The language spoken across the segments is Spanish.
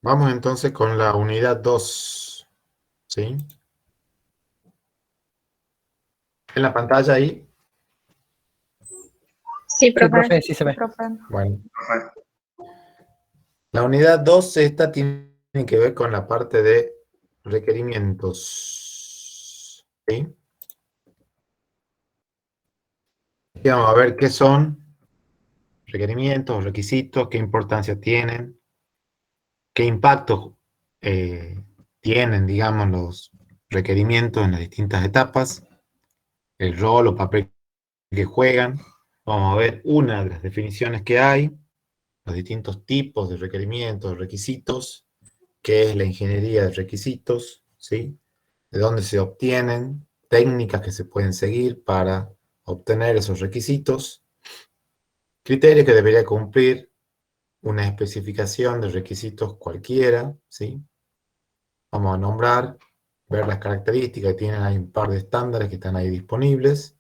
Vamos entonces con la unidad 2, ¿sí? En la pantalla ahí. Sí, Sí, profe. profe, sí se ve. Profe. Bueno. La unidad 2, esta tiene que ver con la parte de requerimientos, ¿sí? Y vamos a ver qué son requerimientos, requisitos, qué importancia tienen, qué impacto tienen, digamos, los requerimientos en las distintas etapas, el rol o papel que juegan. Vamos a ver una de las definiciones que hay, los distintos tipos de requerimientos, requisitos, qué es la ingeniería de requisitos, ¿sí? De dónde se obtienen, técnicas que se pueden seguir para obtener esos requisitos, criterios que debería cumplir una especificación de requisitos cualquiera, ¿sí? Vamos a nombrar, ver las características que tienen, hay un par de estándares que están ahí disponibles.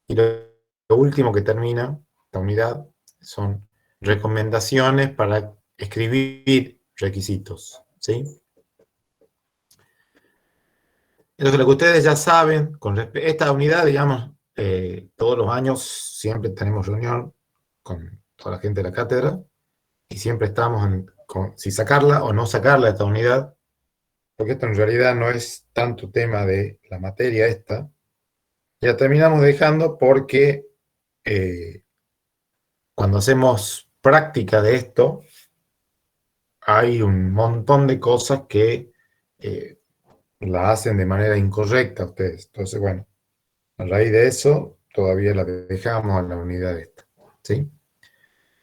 Y lo último que termina esta unidad son recomendaciones para escribir requisitos, ¿sí? Entonces, lo que ustedes ya saben, con esta unidad, digamos, todos los años siempre tenemos reunión con toda la gente de la cátedra y siempre estamos si sacarla o no sacarla esta unidad, porque esto en realidad no es tanto tema de la materia esta. Ya terminamos dejando porque cuando hacemos práctica de esto, hay un montón de cosas que la hacen de manera incorrecta ustedes. Entonces, bueno, a raíz de eso, todavía la dejamos a la unidad esta, ¿sí?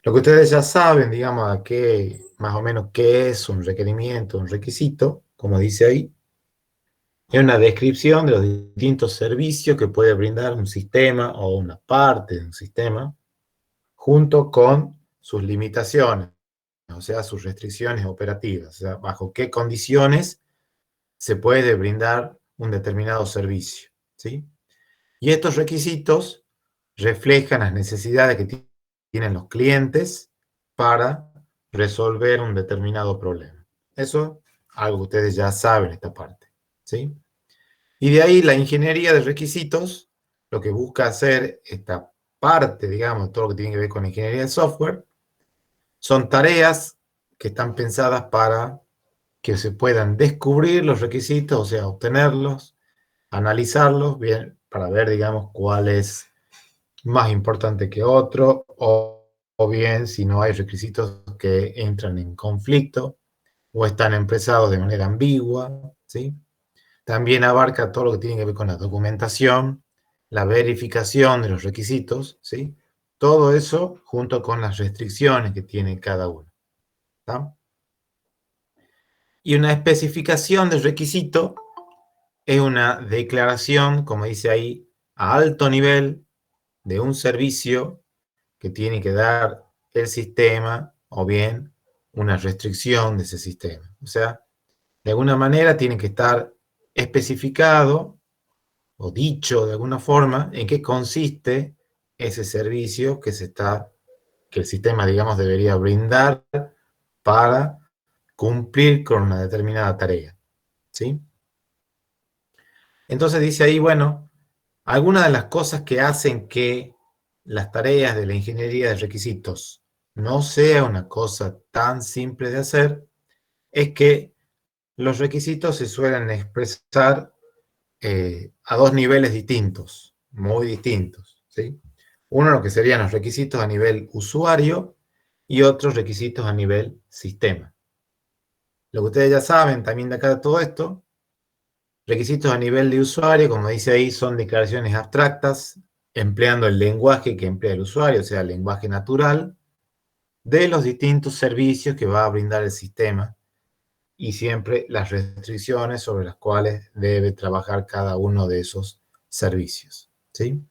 Lo que ustedes ya saben, digamos, más o menos qué es un requerimiento, un requisito, como dice ahí, es una descripción de los distintos servicios que puede brindar un sistema o una parte de un sistema, junto con sus limitaciones, o sea, sus restricciones operativas, o sea, bajo qué condiciones se puede brindar un determinado servicio, ¿sí? Y estos requisitos reflejan las necesidades que tienen los clientes para resolver un determinado problema. Eso es algo que ustedes ya saben esta parte, ¿sí? Y de ahí la ingeniería de requisitos, lo que busca hacer esta parte, digamos, todo lo que tiene que ver con la ingeniería de software, son tareas que están pensadas para que se puedan descubrir los requisitos, o sea, obtenerlos, analizarlos, bien, para ver, digamos, cuál es más importante que otro, o bien si no hay requisitos que entran en conflicto o están expresados de manera ambigua, ¿sí? También abarca todo lo que tiene que ver con la documentación, la verificación de los requisitos, ¿sí? Todo eso junto con las restricciones que tiene cada uno, ¿tá? Y una especificación de requisito es una declaración, como dice ahí, a alto nivel de un servicio que tiene que dar el sistema o bien una restricción de ese sistema. O sea, de alguna manera tiene que estar especificado o dicho de alguna forma en qué consiste ese servicio que el sistema, digamos, debería brindar para cumplir con una determinada tarea, ¿sí? Entonces dice ahí, bueno, algunas de las cosas que hacen que las tareas de la ingeniería de requisitos no sea una cosa tan simple de hacer, es que los requisitos se suelen expresar a dos niveles distintos, muy distintos, ¿sí? Uno lo que serían los requisitos a nivel usuario y otros requisitos a nivel sistema. Lo que ustedes ya saben también de acá de todo esto, requisitos a nivel de usuario, como dice ahí, son declaraciones abstractas, empleando el lenguaje que emplea el usuario, o sea, el lenguaje natural, de los distintos servicios que va a brindar el sistema y siempre las restricciones sobre las cuales debe trabajar cada uno de esos servicios, ¿sí?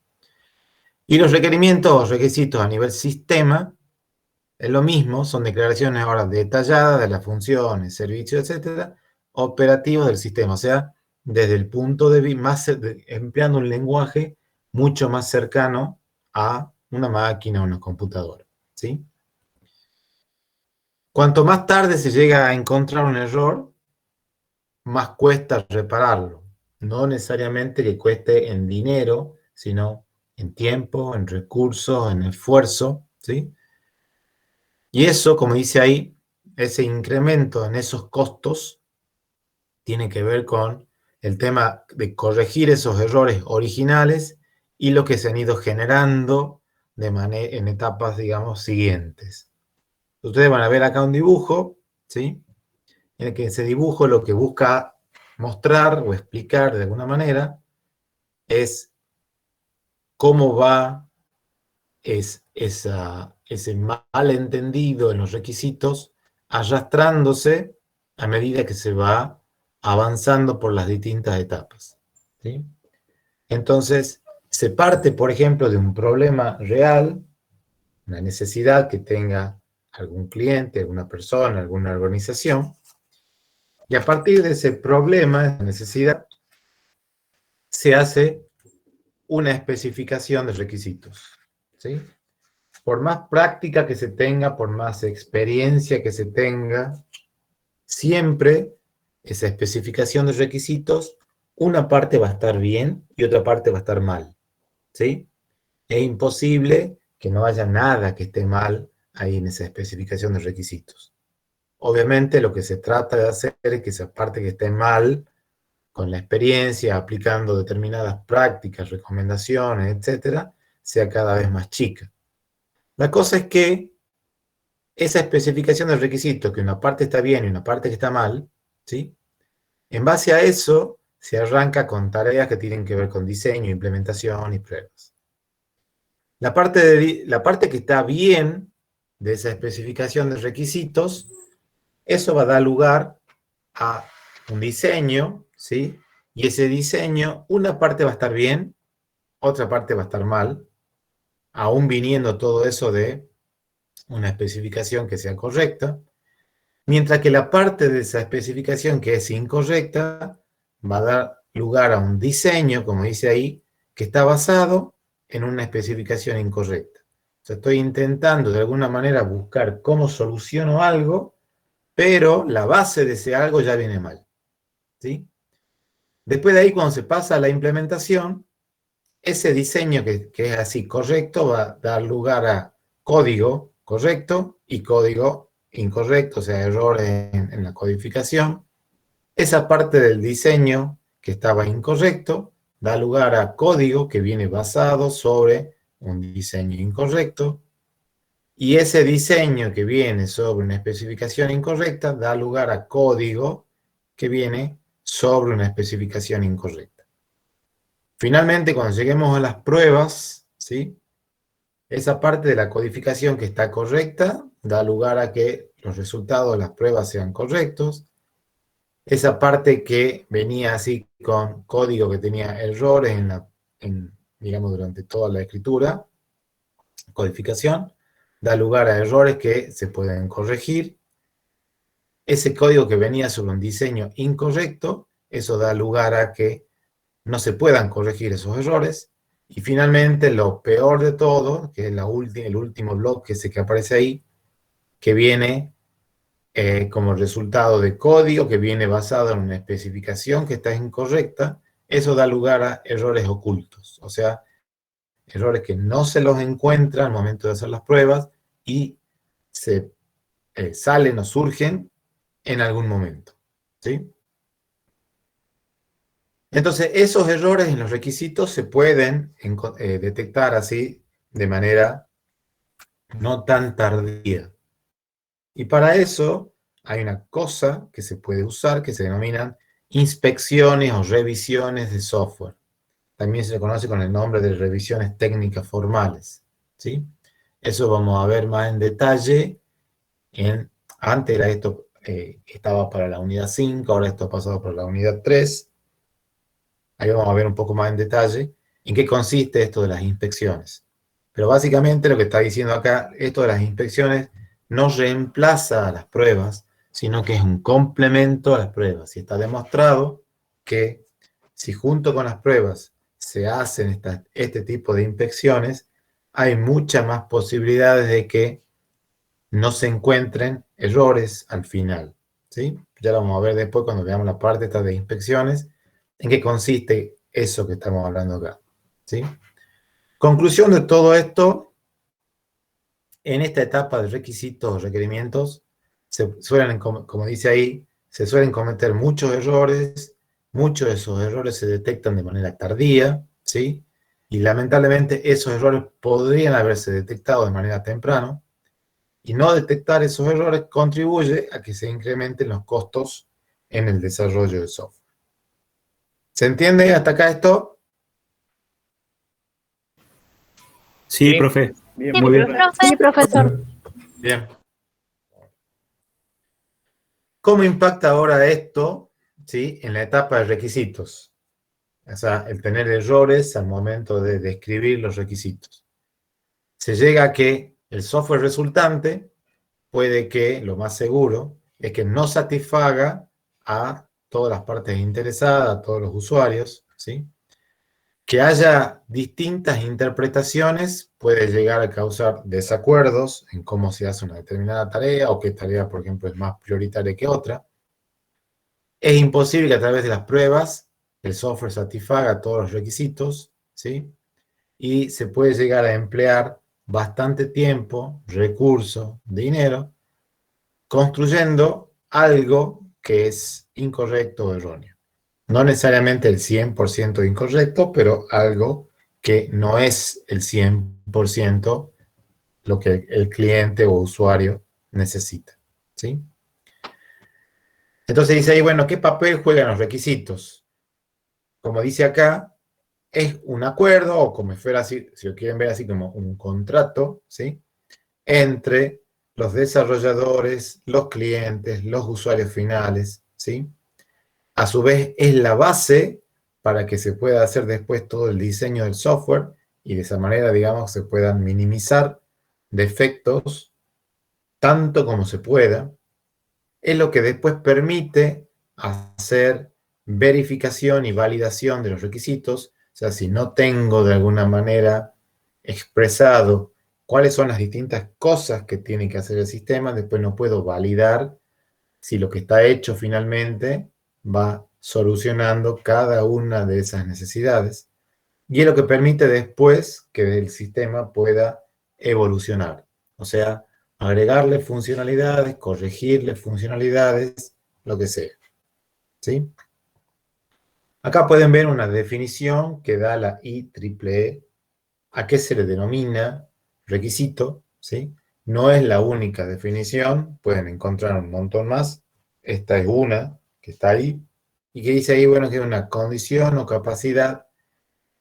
Y los requerimientos o requisitos a nivel sistema es lo mismo, son declaraciones ahora detalladas de las funciones, servicios, etcétera, operativos del sistema, o sea, desde el punto de vista, empleando un lenguaje mucho más cercano a una máquina o una computadora, ¿sí? Cuanto más tarde se llega a encontrar un error, más cuesta repararlo. No necesariamente que cueste en dinero, sino en tiempo, en recursos, en esfuerzo, ¿sí? Y eso, como dice ahí, ese incremento en esos costos tiene que ver con el tema de corregir esos errores originales y lo que se han ido generando en etapas, digamos, siguientes. Ustedes van a ver acá un dibujo, ¿sí? En el que ese dibujo lo que busca mostrar o explicar de alguna manera es cómo va ese malentendido en los requisitos arrastrándose a medida que se va avanzando por las distintas etapas, ¿sí? Entonces, se parte, por ejemplo, de un problema real, una necesidad que tenga algún cliente, alguna persona, alguna organización, y a partir de ese problema, esa necesidad, se hace una especificación de requisitos, ¿sí? Por más práctica que se tenga, por más experiencia que se tenga, siempre esa especificación de requisitos, una parte va a estar bien y otra parte va a estar mal, ¿sí? Es imposible que no haya nada que esté mal ahí en esa especificación de requisitos. Obviamente lo que se trata de hacer es que esa parte que esté mal, con la experiencia, aplicando determinadas prácticas, recomendaciones, etcétera, sea cada vez más chica. La cosa es que esa especificación de requisitos, que una parte está bien y una parte que está mal, ¿sí? En base a eso, se arranca con tareas que tienen que ver con diseño, implementación y pruebas. La parte que está bien de esa especificación de requisitos, eso va a dar lugar a un diseño, ¿sí? Y ese diseño, una parte va a estar bien, otra parte va a estar mal, aún viniendo todo eso de una especificación que sea correcta, mientras que la parte de esa especificación que es incorrecta va a dar lugar a un diseño, como dice ahí, que está basado en una especificación incorrecta. O sea, estoy intentando de alguna manera buscar cómo soluciono algo, pero la base de ese algo ya viene mal, ¿sí? Después de ahí, cuando se pasa a la implementación, ese diseño que es así correcto va a dar lugar a código correcto y código incorrecto, o sea, errores en la codificación. Esa parte del diseño que estaba incorrecto da lugar a código que viene basado sobre un diseño incorrecto. Y ese diseño que viene sobre una especificación incorrecta da lugar a código que viene sobre una especificación incorrecta. Finalmente, cuando lleguemos a las pruebas, ¿sí? Esa parte de la codificación que está correcta da lugar a que los resultados de las pruebas sean correctos. Esa parte que venía así con código que tenía errores digamos, durante toda la escritura, codificación, da lugar a errores que se pueden corregir. Ese código que venía sobre un diseño incorrecto, eso da lugar a que no se puedan corregir esos errores. Y finalmente, lo peor de todo, que es el último bloque ese que aparece ahí, que viene como resultado de código, que viene basado en una especificación que está incorrecta, eso da lugar a errores ocultos. O sea, errores que no se los encuentra al momento de hacer las pruebas y se salen o surgen en algún momento, ¿sí? Entonces, esos errores en los requisitos se pueden detectar así de manera no tan tardía. Y para eso hay una cosa que se puede usar que se denominan inspecciones o revisiones de software. También se le conoce con el nombre de revisiones técnicas formales, ¿sí? Eso vamos a ver más en detalle. Antes era esto, estaba para la unidad 5, ahora esto ha pasado para la unidad 3. Ahí vamos a ver un poco más en detalle en qué consiste esto de las inspecciones. Pero básicamente lo que está diciendo acá, esto de las inspecciones no reemplaza a las pruebas, sino que es un complemento a las pruebas. Y está demostrado que si junto con las pruebas se hacen este tipo de inspecciones, hay muchas más posibilidades de que no se encuentren errores al final, ¿sí? Ya lo vamos a ver después cuando veamos la parte esta de inspecciones, en qué consiste eso que estamos hablando acá, ¿sí? Conclusión de todo esto, en esta etapa de requisitos o requerimientos, se suelen, como dice ahí, se suelen cometer muchos errores, muchos de esos errores se detectan de manera tardía, ¿sí? Y lamentablemente esos errores podrían haberse detectado de manera temprana, y no detectar esos errores contribuye a que se incrementen los costos en el desarrollo de software. ¿Se entiende hasta acá esto? Sí, profe. Bien, Sí, muy bien. profe. Sí, profesor. Bien. ¿Cómo impacta ahora esto, ¿sí?, en la etapa de requisitos? O sea, el tener errores al momento de describir los requisitos. Se llega a que el software resultante puede que, lo más seguro, es que no satisfaga a todas las partes interesadas, a todos los usuarios, ¿sí? Que haya distintas interpretaciones puede llegar a causar desacuerdos en cómo se hace una determinada tarea o qué tarea, por ejemplo, es más prioritaria que otra. Es imposible que a través de las pruebas el software satisfaga todos los requisitos, ¿sí? Y se puede llegar a emplear bastante tiempo, recursos, dinero, construyendo algo que es incorrecto o erróneo. No necesariamente el 100% incorrecto, pero algo que no es el 100% lo que el cliente o usuario necesita, ¿sí? Entonces dice ahí, bueno, ¿qué papel juegan los requisitos? Como dice acá, es un acuerdo, o como fuera así, si lo quieren ver así como un contrato, ¿sí?, entre los desarrolladores, los clientes, los usuarios finales, ¿sí? A su vez, es la base para que se pueda hacer después todo el diseño del software y de esa manera, digamos, se puedan minimizar defectos tanto como se pueda. Es lo que después permite hacer verificación y validación de los requisitos. O sea, si no tengo de alguna manera expresado cuáles son las distintas cosas que tiene que hacer el sistema, después no puedo validar si lo que está hecho finalmente va solucionando cada una de esas necesidades. Y es lo que permite después que el sistema pueda evolucionar. O sea, agregarle funcionalidades, corregirle funcionalidades, lo que sea, ¿sí? Acá pueden ver una definición que da la IEEE, a qué se le denomina requisito, ¿sí? No es la única definición, pueden encontrar un montón más. Esta es una que está ahí y que dice ahí, bueno, que es una condición o capacidad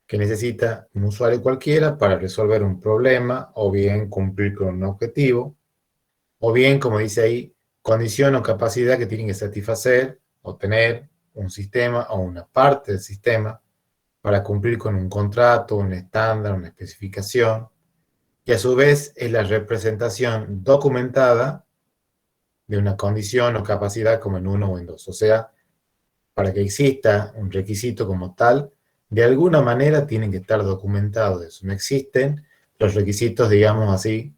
que necesita un usuario cualquiera para resolver un problema o bien cumplir con un objetivo, o bien, como dice ahí, condición o capacidad que tienen que satisfacer o tener un sistema o una parte del sistema para cumplir con un contrato, un estándar, una especificación, y a su vez es la representación documentada de una condición o capacidad como en uno o en dos. O sea, para que exista un requisito como tal, de alguna manera tienen que estar documentados eso. No existen los requisitos, digamos así,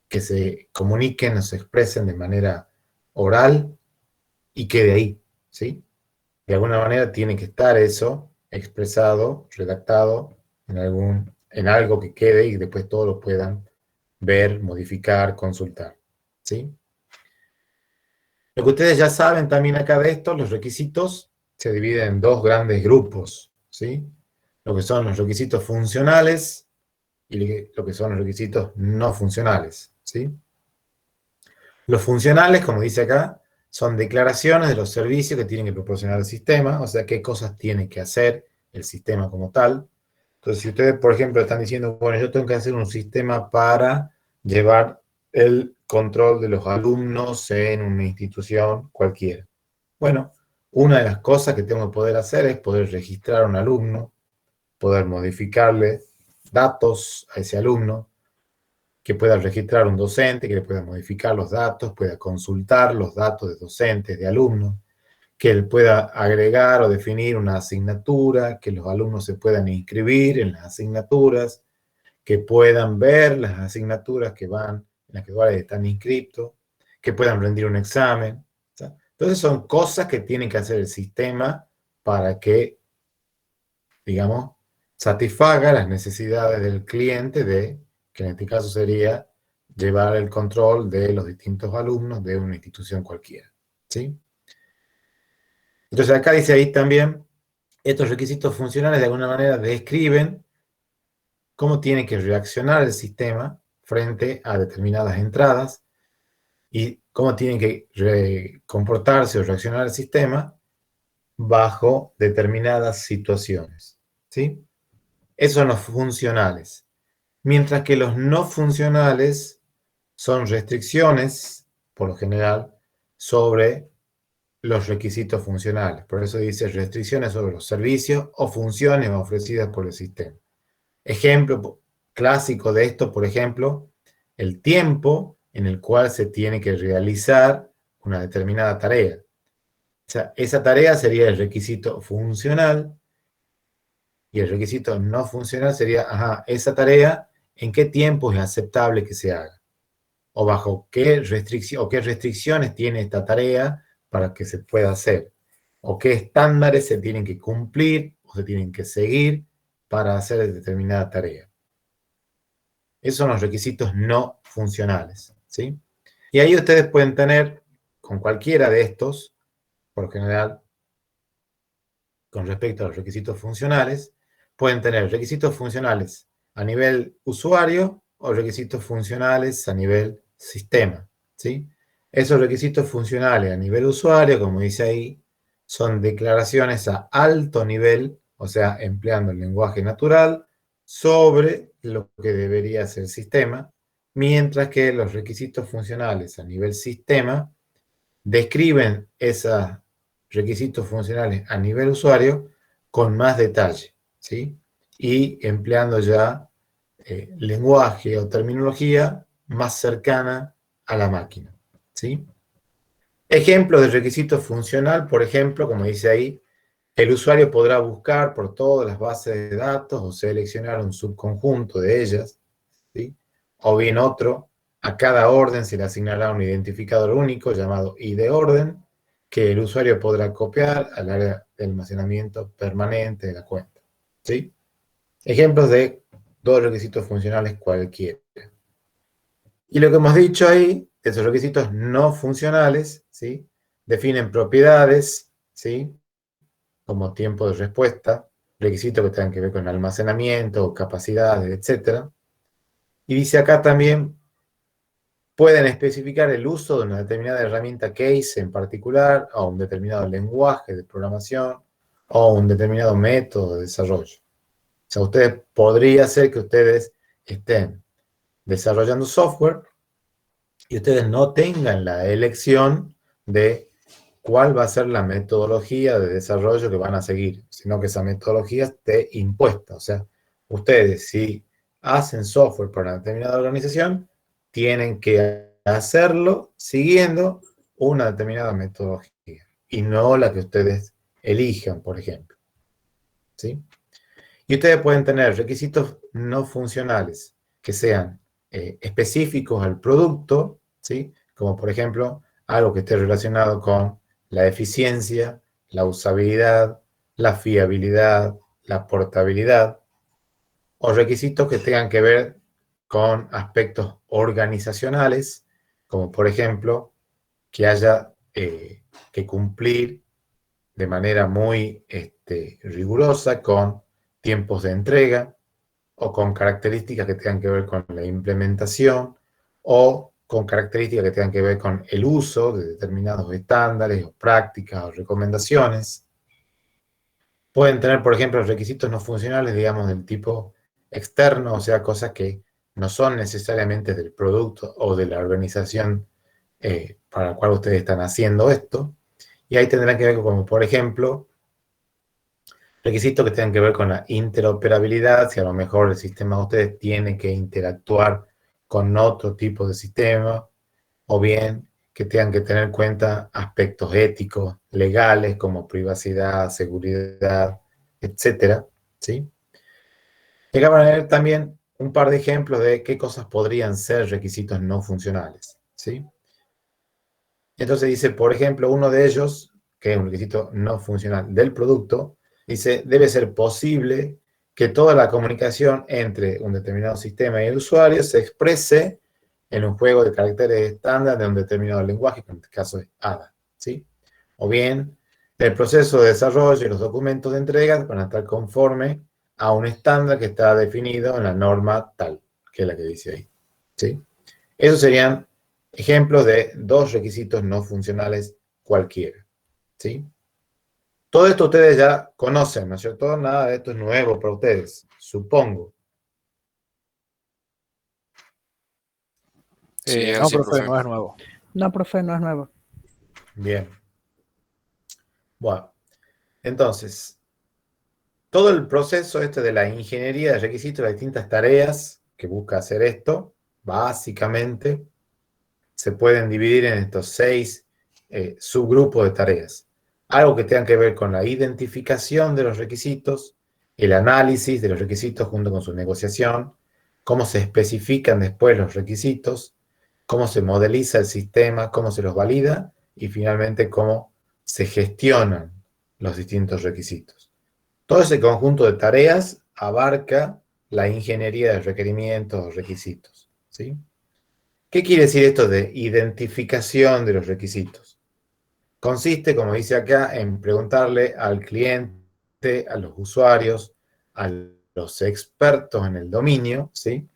que se comuniquen o se expresen de manera oral y quede ahí, ¿sí? De alguna manera tiene que estar eso expresado, redactado en algo que quede y después todos lo puedan ver, modificar, consultar, ¿sí? Lo que ustedes ya saben también acá de esto, los requisitos se dividen en dos grandes grupos, ¿sí? Lo que son los requisitos funcionales y lo que son los requisitos no funcionales, ¿sí? Los funcionales, como dice acá, son declaraciones de los servicios que tienen que proporcionar el sistema, o sea, qué cosas tiene que hacer el sistema como tal. Entonces, si ustedes, por ejemplo, están diciendo, bueno, yo tengo que hacer un sistema para llevar el control de los alumnos en una institución cualquiera. Bueno, una de las cosas que tengo que poder hacer es poder registrar a un alumno, poder modificarle datos a ese alumno, que pueda registrar un docente, que le pueda modificar los datos, pueda consultar los datos de docentes, de alumnos, que él pueda agregar o definir una asignatura, que los alumnos se puedan inscribir en las asignaturas, que puedan ver las asignaturas que van, en las que están inscritos, que puedan rendir un examen. ¿Sí? Entonces son cosas que tiene que hacer el sistema para que, digamos, satisfaga las necesidades del cliente que en este caso sería llevar el control de los distintos alumnos de una institución cualquiera. ¿Sí? Entonces acá dice ahí también, estos requisitos funcionales de alguna manera describen cómo tiene que reaccionar el sistema frente a determinadas entradas y cómo tiene que comportarse o reaccionar el sistema bajo determinadas situaciones. ¿Sí? Esos son los funcionales. Mientras que los no funcionales son restricciones, por lo general, sobre los requisitos funcionales. Por eso dice restricciones sobre los servicios o funciones ofrecidas por el sistema. Ejemplo clásico de esto, por ejemplo, el tiempo en el cual se tiene que realizar una determinada tarea. O sea, esa tarea sería el requisito funcional y el requisito no funcional sería, esa tarea, ¿en qué tiempo es aceptable que se haga? O bajo qué restricciones tiene esta tarea para que se pueda hacer. O qué estándares se tienen que cumplir o se tienen que seguir para hacer determinada tarea. Esos son los requisitos no funcionales, ¿sí? Y ahí ustedes pueden tener, con cualquiera de estos, por lo general, con respecto a los requisitos funcionales, pueden tener requisitos funcionales a nivel usuario o requisitos funcionales a nivel sistema, ¿sí? Esos requisitos funcionales a nivel usuario, como dice ahí, son declaraciones a alto nivel, o sea, empleando el lenguaje natural, sobre lo que debería ser el sistema, mientras que los requisitos funcionales a nivel sistema describen esos requisitos funcionales a nivel usuario con más detalle, ¿sí? Y empleando ya lenguaje o terminología más cercana a la máquina, ¿sí? Ejemplo de requisito funcional, por ejemplo, como dice ahí, el usuario podrá buscar por todas las bases de datos o seleccionar un subconjunto de ellas, ¿sí? O bien otro, a cada orden se le asignará un identificador único llamado ID orden, que el usuario podrá copiar al área de almacenamiento permanente de la cuenta, ¿sí? Ejemplos de dos requisitos funcionales cualquiera. Y lo que hemos dicho ahí, esos requisitos no funcionales, ¿sí? Definen propiedades, ¿sí? Como tiempo de respuesta, requisitos que tengan que ver con almacenamiento, capacidades, etc. Y dice acá también, pueden especificar el uso de una determinada herramienta case en particular, o un determinado lenguaje de programación, o un determinado método de desarrollo. O sea, podría ser que ustedes estén desarrollando software y ustedes no tengan la elección de cuál va a ser la metodología de desarrollo que van a seguir, sino que esa metodología esté impuesta. O sea, ustedes si hacen software para una determinada organización, tienen que hacerlo siguiendo una determinada metodología y no la que ustedes elijan, por ejemplo. ¿Sí? Y ustedes pueden tener requisitos no funcionales que sean específicos al producto, ¿sí? Como por ejemplo, algo que esté relacionado con la eficiencia, la usabilidad, la fiabilidad, la portabilidad, o requisitos que tengan que ver con aspectos organizacionales, como por ejemplo, que haya que cumplir de manera muy rigurosa con tiempos de entrega o con características que tengan que ver con la implementación o con características que tengan que ver con el uso de determinados estándares o prácticas o recomendaciones. Pueden tener, por ejemplo, requisitos no funcionales, digamos, del tipo externo, o sea, cosas que no son necesariamente del producto o de la organización para la cual ustedes están haciendo esto. Y ahí tendrán que ver como, por ejemplo, requisitos que tengan que ver con la interoperabilidad, si a lo mejor el sistema de ustedes tiene que interactuar con otro tipo de sistema, o bien que tengan que tener en cuenta aspectos éticos, legales, como privacidad, seguridad, etcétera, ¿sí? Y acá van a ver también un par de ejemplos de qué cosas podrían ser requisitos no funcionales, ¿sí? Entonces dice, por ejemplo, uno de ellos, que es un requisito no funcional del producto, dice, debe ser posible que toda la comunicación entre un determinado sistema y el usuario se exprese en un juego de caracteres estándar de un determinado lenguaje, que en este caso es ADA, ¿sí? O bien, el proceso de desarrollo y los documentos de entrega van a estar conforme a un estándar que está definido en la norma tal, que es la que dice ahí, ¿sí? Esos serían ejemplos de dos requisitos no funcionales cualquiera, ¿sí? Todo esto ustedes ya conocen, ¿no es cierto? Nada de esto es nuevo para ustedes, supongo. Sí, es No, así, profe, profe. no es nuevo. No, profe, no es nuevo. Bien. Bueno, entonces, todo el proceso este de la ingeniería de requisitos, las distintas tareas que busca hacer esto, básicamente, se pueden dividir en estos 6 subgrupos de tareas. Algo que tenga que ver con la identificación de los requisitos, el análisis de los requisitos junto con su negociación, cómo se especifican después los requisitos, cómo se modeliza el sistema, cómo se los valida y finalmente cómo se gestionan los distintos requisitos. Todo ese conjunto de tareas abarca la ingeniería de requerimientos o requisitos, ¿sí? ¿Qué quiere decir esto de identificación de los requisitos? Consiste, como dice acá, en preguntarle al cliente, a los usuarios, a los expertos en el dominio, ¿sí?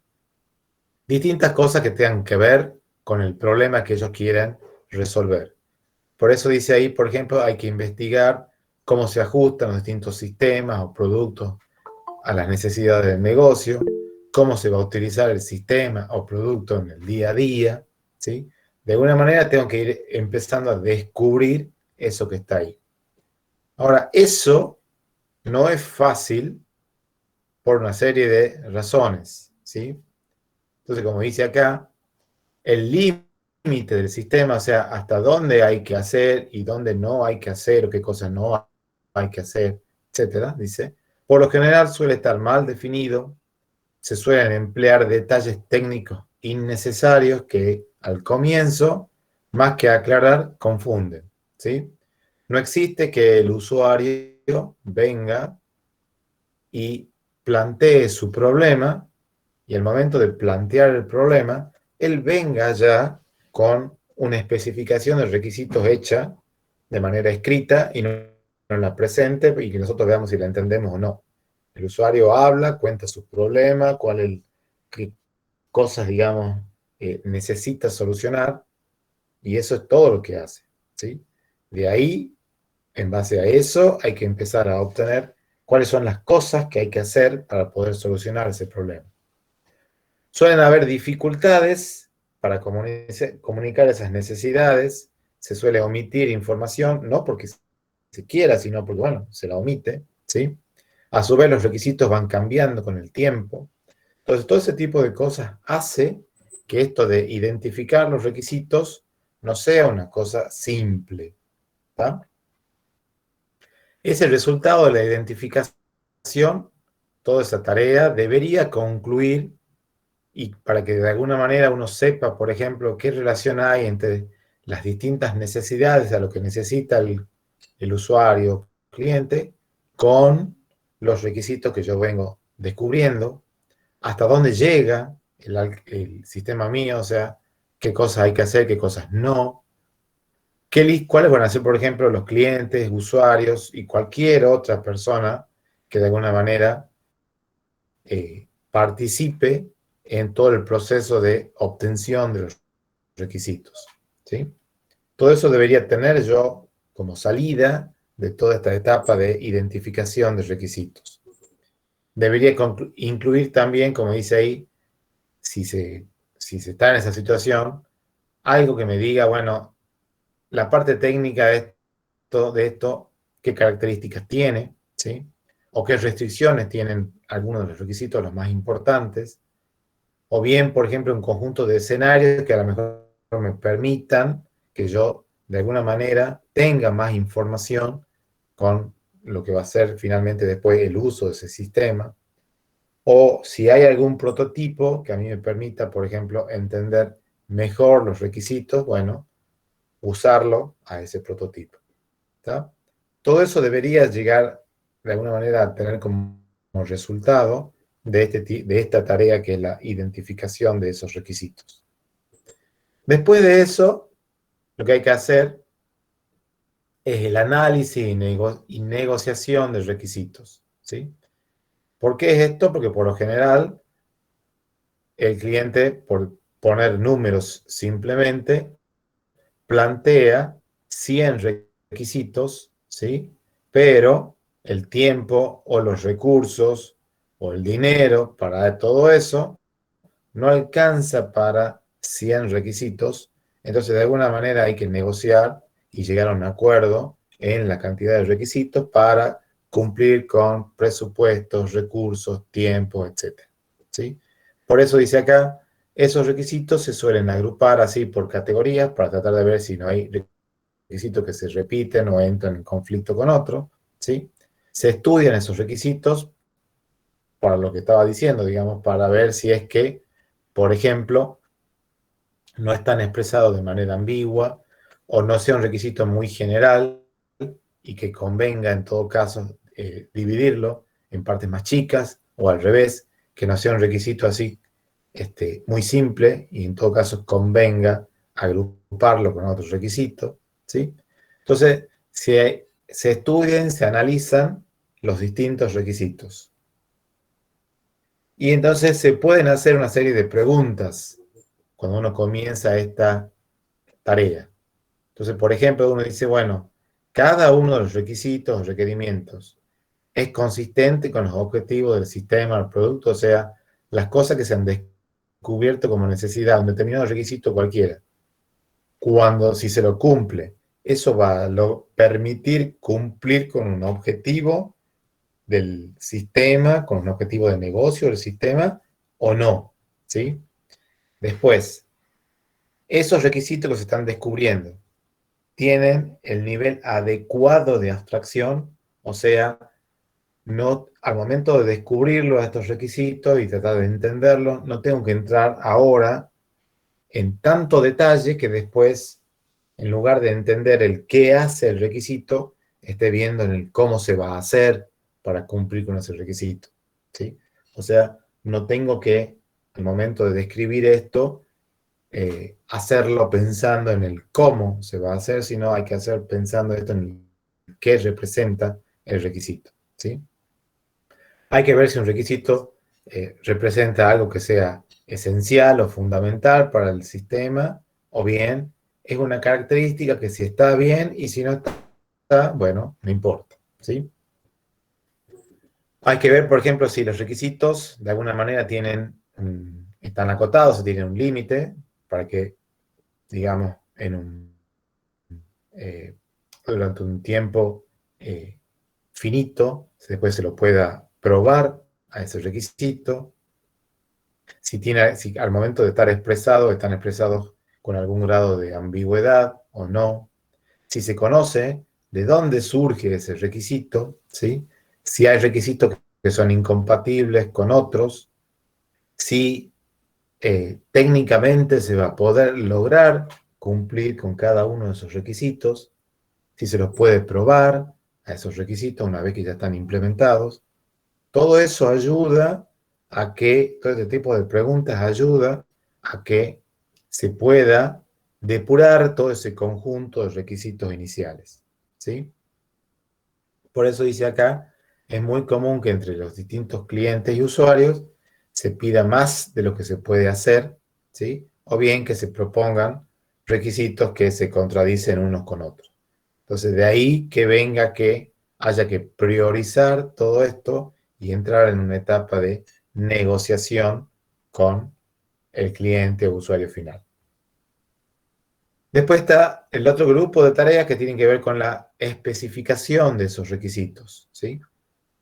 Distintas cosas que tengan que ver con el problema que ellos quieran resolver. Por eso dice ahí, por ejemplo, hay que investigar cómo se ajustan los distintos sistemas o productos a las necesidades del negocio, cómo se va a utilizar el sistema o producto en el día a día, ¿sí? De alguna manera tengo que ir empezando a descubrir eso que está ahí. Ahora, eso no es fácil por una serie de razones, ¿sí? Entonces, como dice acá, el límite del sistema, o sea, hasta dónde hay que hacer y dónde no hay que hacer, o qué cosas no hay que hacer, etcétera, dice, por lo general suele estar mal definido, se suelen emplear detalles técnicos innecesarios que al comienzo, más que aclarar, confunden, ¿sí? No existe que el usuario venga y plantee su problema y al momento de plantear el problema, él venga ya con una especificación de requisitos hecha de manera escrita y no la presente y que nosotros veamos si la entendemos o no. El usuario habla, cuenta sus problemas, qué cosas, digamos, necesita solucionar y eso es todo lo que hace, ¿sí? De ahí, en base a eso, hay que empezar a obtener cuáles son las cosas que hay que hacer para poder solucionar ese problema. Suelen haber dificultades para comunicar esas necesidades, se suele omitir información, no porque se quiera, sino porque, bueno, se la omite, ¿sí? A su vez, los requisitos van cambiando con el tiempo. Entonces, todo ese tipo de cosas hace que esto de identificar los requisitos no sea una cosa simple, ¿tá? Es el resultado de la identificación, toda esa tarea debería concluir y para que de alguna manera uno sepa, por ejemplo, qué relación hay entre las distintas necesidades a lo que necesita el usuario, cliente, con los requisitos que yo vengo descubriendo, hasta dónde llega el sistema mío, o sea, qué cosas hay que hacer, qué cosas no, cuáles van a ser, por ejemplo, los clientes, usuarios y cualquier otra persona que de alguna manera participe en todo el proceso de obtención de los requisitos, ¿sí? Todo eso debería tener yo como salida de toda esta etapa de identificación de requisitos. Debería incluir también, como dice ahí, si se está en esa situación, algo que me diga, bueno, la parte técnica de esto, qué características tiene, ¿sí? O qué restricciones tienen algunos de los requisitos, los más importantes, o bien, por ejemplo, un conjunto de escenarios que a lo mejor me permitan que yo, de alguna manera, tenga más información con lo que va a ser finalmente después el uso de ese sistema, o si hay algún prototipo que a mí me permita, por ejemplo, entender mejor los requisitos, bueno, usarlo a ese prototipo. ¿Está? Todo eso debería llegar de alguna manera a tener como resultado de esta tarea que es la identificación de esos requisitos. Después de eso, lo que hay que hacer es el análisis y negociación de requisitos, ¿sí? ¿Por qué es esto? Porque por lo general el cliente, por poner números simplemente, plantea 100 requisitos, ¿sí? Pero el tiempo o los recursos o el dinero para todo eso no alcanza para 100 requisitos, entonces de alguna manera hay que negociar y llegar a un acuerdo en la cantidad de requisitos para cumplir con presupuestos, recursos, tiempo, etc. ¿Sí? Por eso dice acá, esos requisitos se suelen agrupar así por categorías para tratar de ver si no hay requisitos que se repiten o entran en conflicto con otro. ¿Sí? Se estudian esos requisitos para lo que estaba diciendo, digamos, para ver si es que, por ejemplo, no están expresados de manera ambigua o no sea un requisito muy general y que convenga en todo caso dividirlo en partes más chicas o al revés, que no sea un requisito así muy simple y en todo caso convenga agruparlo con otros requisitos, ¿sí? Entonces, se estudian, se analizan los distintos requisitos. Y entonces se pueden hacer una serie de preguntas cuando uno comienza esta tarea. Entonces, por ejemplo, uno dice, bueno, cada uno de los requisitos, requerimientos, es consistente con los objetivos del sistema, del producto, o sea, las cosas que se han descubierto como necesidad, un determinado requisito cualquiera. Cuando, si se lo cumple, eso va a permitir cumplir con un objetivo del sistema, con un objetivo de negocio del sistema, o no, ¿sí? Después, esos requisitos los están descubriendo. Tienen el nivel adecuado de abstracción, o sea, no, al momento de descubrirlo a estos requisitos y tratar de entenderlo, no tengo que entrar ahora en tanto detalle que después, en lugar de entender el qué hace el requisito, esté viendo en el cómo se va a hacer para cumplir con ese requisito. ¿Sí? O sea, no tengo que, al momento de describir esto, hacerlo pensando en el cómo se va a hacer, sino hay que hacer pensando esto en el qué representa el requisito. ¿Sí? Hay que ver si un requisito representa algo que sea esencial o fundamental para el sistema, o bien es una característica que si está bien y si no está, bueno, no importa. ¿Sí? Hay que ver, por ejemplo, si los requisitos de alguna manera están acotados o tienen un límite para que, digamos, eh, durante un tiempo finito, después se lo pueda probar a ese requisito. Si al momento de estar expresado, están expresados con algún grado de ambigüedad o no. Si se conoce de dónde surge ese requisito, ¿sí? Si hay requisitos que son incompatibles con otros, si técnicamente se va a poder lograr cumplir con cada uno de esos requisitos, si se los puede probar a esos requisitos una vez que ya están implementados. Todo eso ayuda a que, todo este tipo de preguntas ayuda a que se pueda depurar todo ese conjunto de requisitos iniciales. ¿Sí? Por eso dice acá, es muy común que entre los distintos clientes y usuarios se pida más de lo que se puede hacer, ¿sí? O bien que se propongan requisitos que se contradicen unos con otros. Entonces, de ahí que venga que haya que priorizar todo esto y entrar en una etapa de negociación con el cliente o usuario final. Después está el otro grupo de tareas que tienen que ver con la especificación de esos requisitos, ¿sí?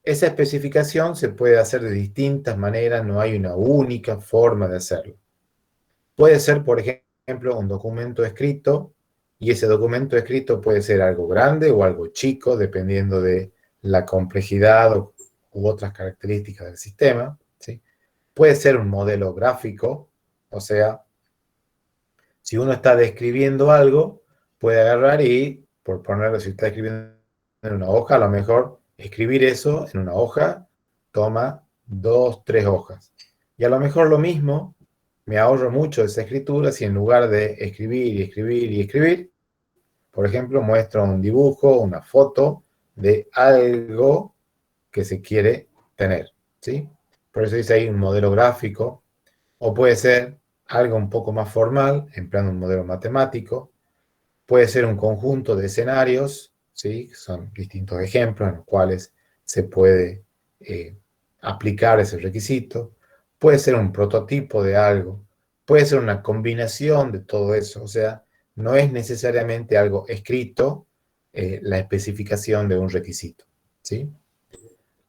Esa especificación se puede hacer de distintas maneras, no hay una única forma de hacerlo. Puede ser, por ejemplo, un documento escrito, y ese documento escrito puede ser algo grande o algo chico, dependiendo de la complejidad u otras características del sistema, ¿sí? Puede ser un modelo gráfico, o sea, si uno está describiendo algo, puede agarrar y, por ponerlo, si está escribiendo en una hoja, a lo mejor escribir eso en una hoja toma 2, 3 hojas. Y a lo mejor lo mismo, me ahorro mucho de esa escritura si en lugar de escribir y escribir y escribir, por ejemplo, muestro un dibujo, una foto de algo que se quiere tener, ¿sí? Por eso dice ahí un modelo gráfico, o puede ser algo un poco más formal, empleando un modelo matemático, puede ser un conjunto de escenarios, ¿sí? Son distintos ejemplos en los cuales se puede aplicar ese requisito, puede ser un prototipo de algo, puede ser una combinación de todo eso, o sea, no es necesariamente algo escrito, la especificación de un requisito, ¿sí?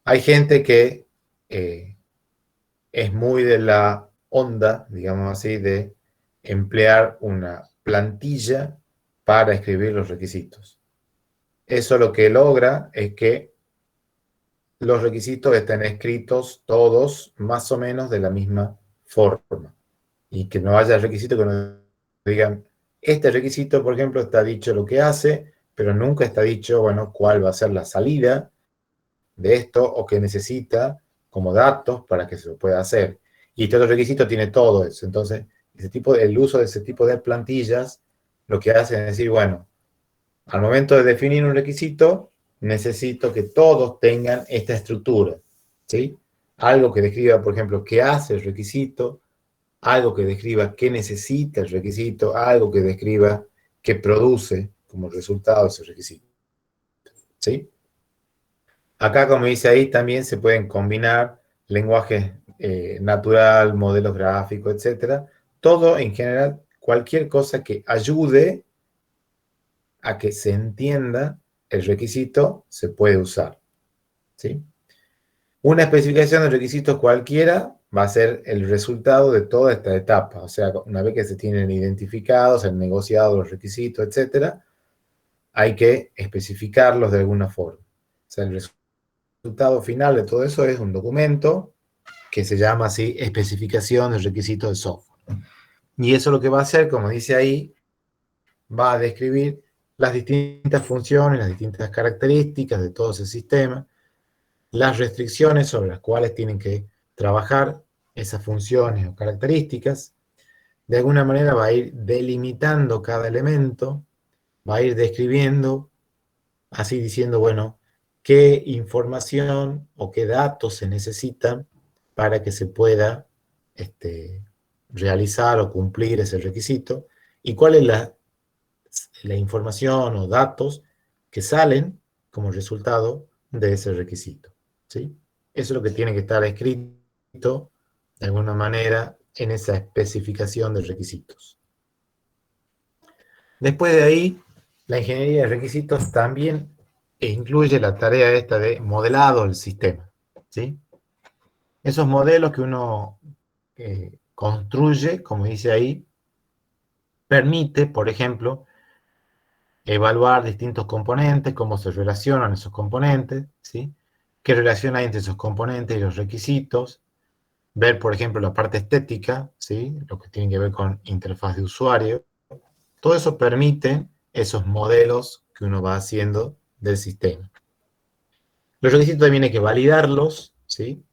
Hay gente que es muy de la onda, digamos así, de emplear una plantilla para escribir los requisitos. Eso lo que logra es que los requisitos estén escritos todos más o menos de la misma forma y que no haya requisitos que no digan, este requisito, por ejemplo, está dicho lo que hace, pero nunca está dicho, bueno, cuál va a ser la salida de esto o que necesita como datos para que se lo pueda hacer. Y este otro requisito tiene todo eso. Entonces, el uso de ese tipo de plantillas lo que hace es decir, bueno, al momento de definir un requisito, necesito que todos tengan esta estructura, ¿sí? Algo que describa, por ejemplo, qué hace el requisito, algo que describa qué necesita el requisito, algo que describa qué produce como resultado de ese requisito, ¿sí? Acá, como dice ahí, también se pueden combinar lenguaje natural, modelos gráficos, etcétera. Todo en general, cualquier cosa que ayude a que se entienda el requisito se puede usar, ¿sí? Una especificación de requisitos cualquiera va a ser el resultado de toda esta etapa. O sea, una vez que se tienen identificados, se han negociado los requisitos, etcétera, hay que especificarlos de alguna forma. O sea, el resultado final de todo eso es un documento que se llama así especificación de requisitos de software. Y eso lo que va a hacer, como dice ahí, va a describir las distintas funciones, las distintas características de todo ese sistema, las restricciones sobre las cuales tienen que trabajar esas funciones o características. De alguna manera va a ir delimitando cada elemento, va a ir describiendo, así diciendo, bueno, qué información o qué datos se necesitan para que se pueda realizar o cumplir ese requisito y cuál es la información o datos que salen como resultado de ese requisito, ¿sí? Eso es lo que tiene que estar escrito de alguna manera en esa especificación de requisitos. Después de ahí, la ingeniería de requisitos también incluye la tarea esta de modelado del sistema, ¿sí? Esos modelos que uno construye, como dice ahí, permite, por ejemplo, evaluar distintos componentes, cómo se relacionan esos componentes, ¿sí? Qué relación hay entre esos componentes y los requisitos, ver, por ejemplo, la parte estética, ¿sí? Lo que tiene que ver con interfaz de usuario. Todo eso permite esos modelos que uno va haciendo del sistema. Los requisitos también hay que validarlos, ¿sí?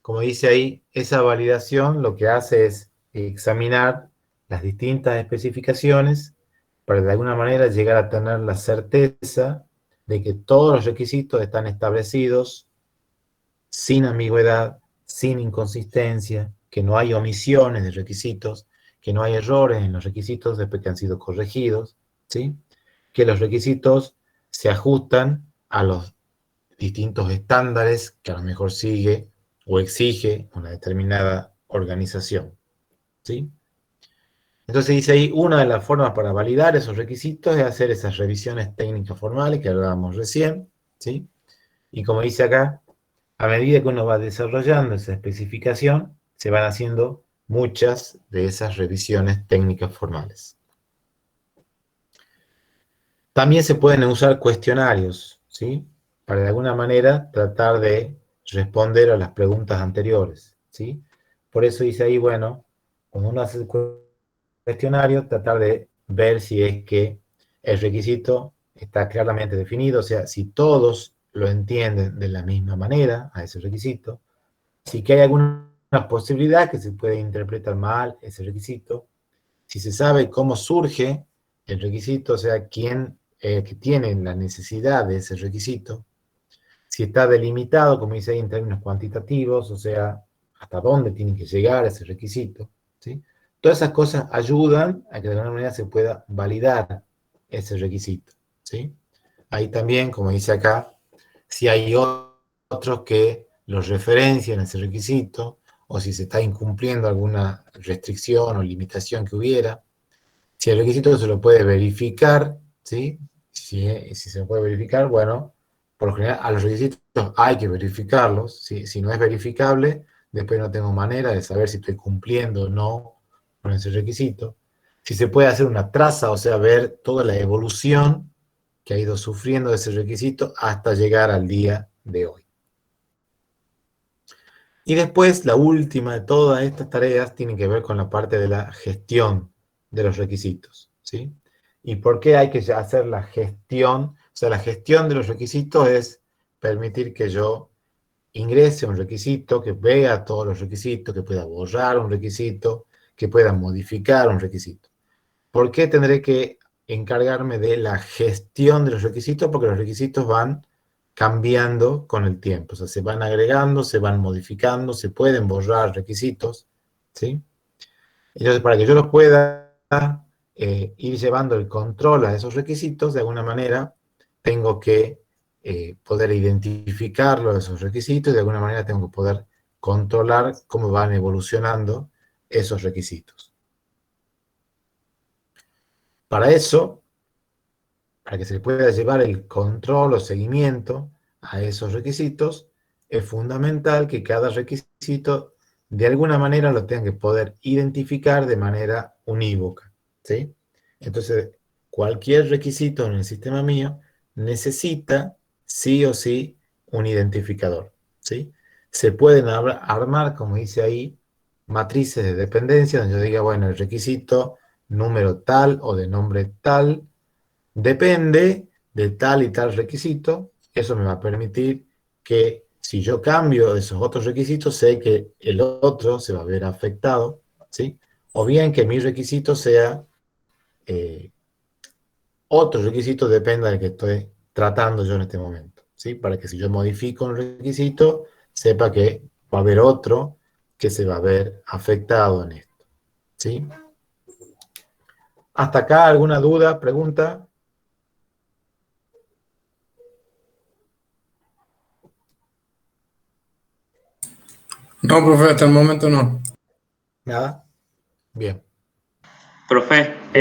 Como dice ahí, esa validación lo que hace es examinar las distintas especificaciones para de alguna manera llegar a tener la certeza de que todos los requisitos están establecidos sin ambigüedad, sin inconsistencia, que no hay omisiones de requisitos, que no hay errores en los requisitos después que han sido corregidos, ¿sí? Que los requisitos se ajustan a los distintos estándares que a lo mejor sigue o exige una determinada organización, ¿sí? Entonces dice ahí, una de las formas para validar esos requisitos es hacer esas revisiones técnicas formales que hablábamos recién, ¿sí? Y como dice acá, a medida que uno va desarrollando esa especificación, se van haciendo muchas de esas revisiones técnicas formales. También se pueden usar cuestionarios, ¿sí? Para de alguna manera tratar de responder a las preguntas anteriores, ¿sí? Por eso dice ahí, bueno, cuando uno hace el cuestionario, tratar de ver si es que el requisito está claramente definido, o sea, si todos lo entienden de la misma manera a ese requisito, si que hay alguna posibilidad que se puede interpretar mal ese requisito, si se sabe cómo surge el requisito, o sea, quién que tiene la necesidad de ese requisito, si está delimitado, como dice ahí, en términos cuantitativos, o sea, hasta dónde tiene que llegar ese requisito, ¿sí? Todas esas cosas ayudan a que de alguna manera se pueda validar ese requisito, ¿sí? Ahí también, como dice acá, si hay otros que los referencian ese requisito, o si se está incumpliendo alguna restricción o limitación que hubiera, si el requisito se lo puede verificar, ¿sí? Si se puede verificar, bueno, por lo general a los requisitos hay que verificarlos. ¿Sí? Si no es verificable, después no tengo manera de saber si estoy cumpliendo o no con ese requisito. Si se puede hacer una traza, o sea, ver toda la evolución que ha ido sufriendo ese requisito hasta llegar al día de hoy. Y después, la última de todas estas tareas tiene que ver con la parte de la gestión de los requisitos, ¿sí? ¿Y por qué hay que hacer la gestión? O sea, la gestión de los requisitos es permitir que yo ingrese un requisito, que vea todos los requisitos, que pueda borrar un requisito, que pueda modificar un requisito. ¿Por qué tendré que encargarme de la gestión de los requisitos? Porque los requisitos van cambiando con el tiempo, o sea, se van agregando, se van modificando, se pueden borrar requisitos, ¿sí? Entonces, para que yo los pueda ir llevando el control a esos requisitos, de alguna manera, tengo que poder identificarlos, esos requisitos, y de alguna manera tengo que poder controlar cómo van evolucionando esos requisitos. Para eso, para que se pueda llevar el control o seguimiento a esos requisitos, es fundamental que cada requisito de alguna manera lo tenga que poder identificar de manera unívoca, ¿sí? Entonces, cualquier requisito en el sistema mío necesita sí o sí un identificador, ¿sí? Se pueden armar, como dice ahí, matrices de dependencia, donde yo diga, bueno, el requisito número tal o de nombre tal depende de tal y tal requisito. Eso me va a permitir que si yo cambio esos otros requisitos, sé que el otro se va a ver afectado, ¿sí? O bien que mi requisito sea eh, otro requisito, dependa del que estoy tratando yo en este momento, ¿sí? Para que si yo modifico un requisito, sepa que va a haber otro que se va a ver afectado en esto, ¿sí? ¿Hasta acá alguna duda, pregunta? No, profe, hasta el momento no. ¿Nada? Bien. Profe, Sí.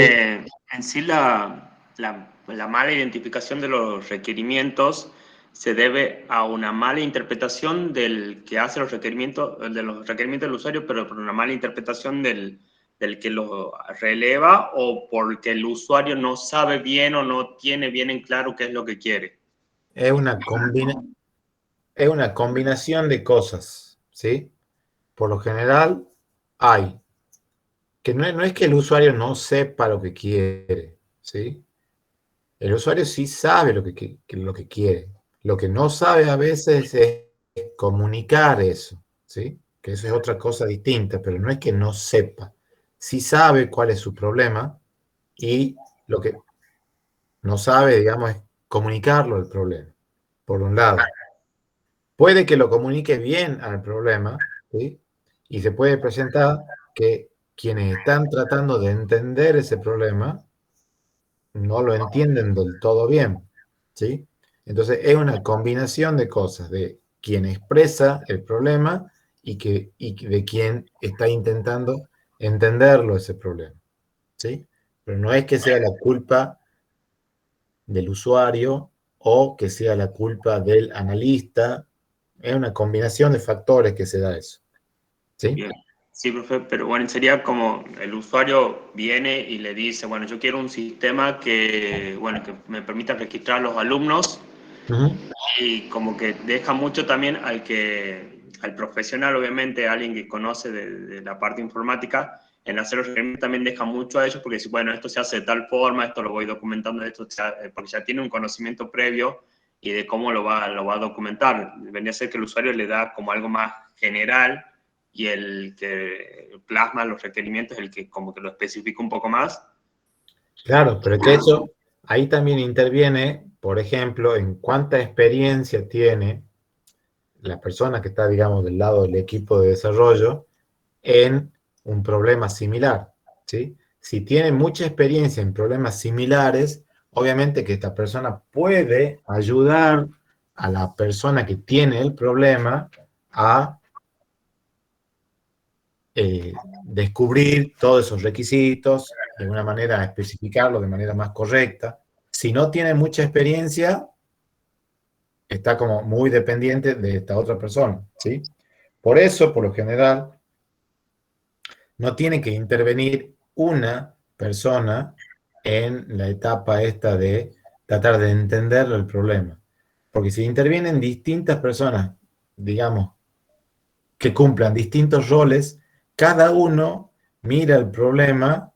en sí la mala identificación de los requerimientos se debe a una mala interpretación del que hace los requerimientos, de los requerimientos del usuario, pero por una mala interpretación del que lo releva, o porque el usuario no sabe bien o no tiene bien en claro qué es lo que quiere. Es es una combinación de cosas, ¿sí? Por lo general hay, que no es que el usuario no sepa lo que quiere, ¿sí? El usuario sí sabe lo que quiere. Lo que no sabe a veces es comunicar eso, ¿sí? Que eso es otra cosa distinta, pero no es que no sepa. Sí sabe cuál es su problema y lo que no sabe, digamos, es comunicarlo el problema, por un lado. Puede que lo comunique bien al problema, ¿sí? Y se puede presentar que quienes están tratando de entender ese problema no lo entienden del todo bien, ¿sí? Entonces es una combinación de cosas, de quien expresa el problema y de quien está intentando entenderlo ese problema, ¿sí? Pero no es que sea la culpa del usuario o que sea la culpa del analista. Es una combinación de factores que se da eso, ¿sí? Bien. Sí, profe, pero bueno, sería como el usuario viene y le dice, bueno, yo quiero un sistema que, bueno, que me permita registrar a los alumnos, Ujú. y como que deja mucho también al profesional, obviamente, alguien que conoce de la parte informática, en hacer los requerimientos también deja mucho a ellos, porque si, bueno, esto se hace de tal forma, esto lo voy documentando, porque ya tiene un conocimiento previo y de cómo lo va a documentar. Vendría a ser que el usuario le da como algo más general y el que plasma los requerimientos es el que como que lo especifica un poco más. Claro, pero que eso, ahí también interviene, por ejemplo, en cuánta experiencia tiene la persona que está, digamos, del lado del equipo de desarrollo en un problema similar, ¿sí? Si tiene mucha experiencia en problemas similares, obviamente que esta persona puede ayudar a la persona que tiene el problema a descubrir todos esos requisitos, de una manera especificarlo de manera más correcta. Si no tiene mucha experiencia, está como muy dependiente de esta otra persona, ¿sí? Por eso, por lo general, no tiene que intervenir una persona en la etapa esta de tratar de entender el problema. Porque si intervienen distintas personas, digamos, que cumplan distintos roles, cada uno mira el problema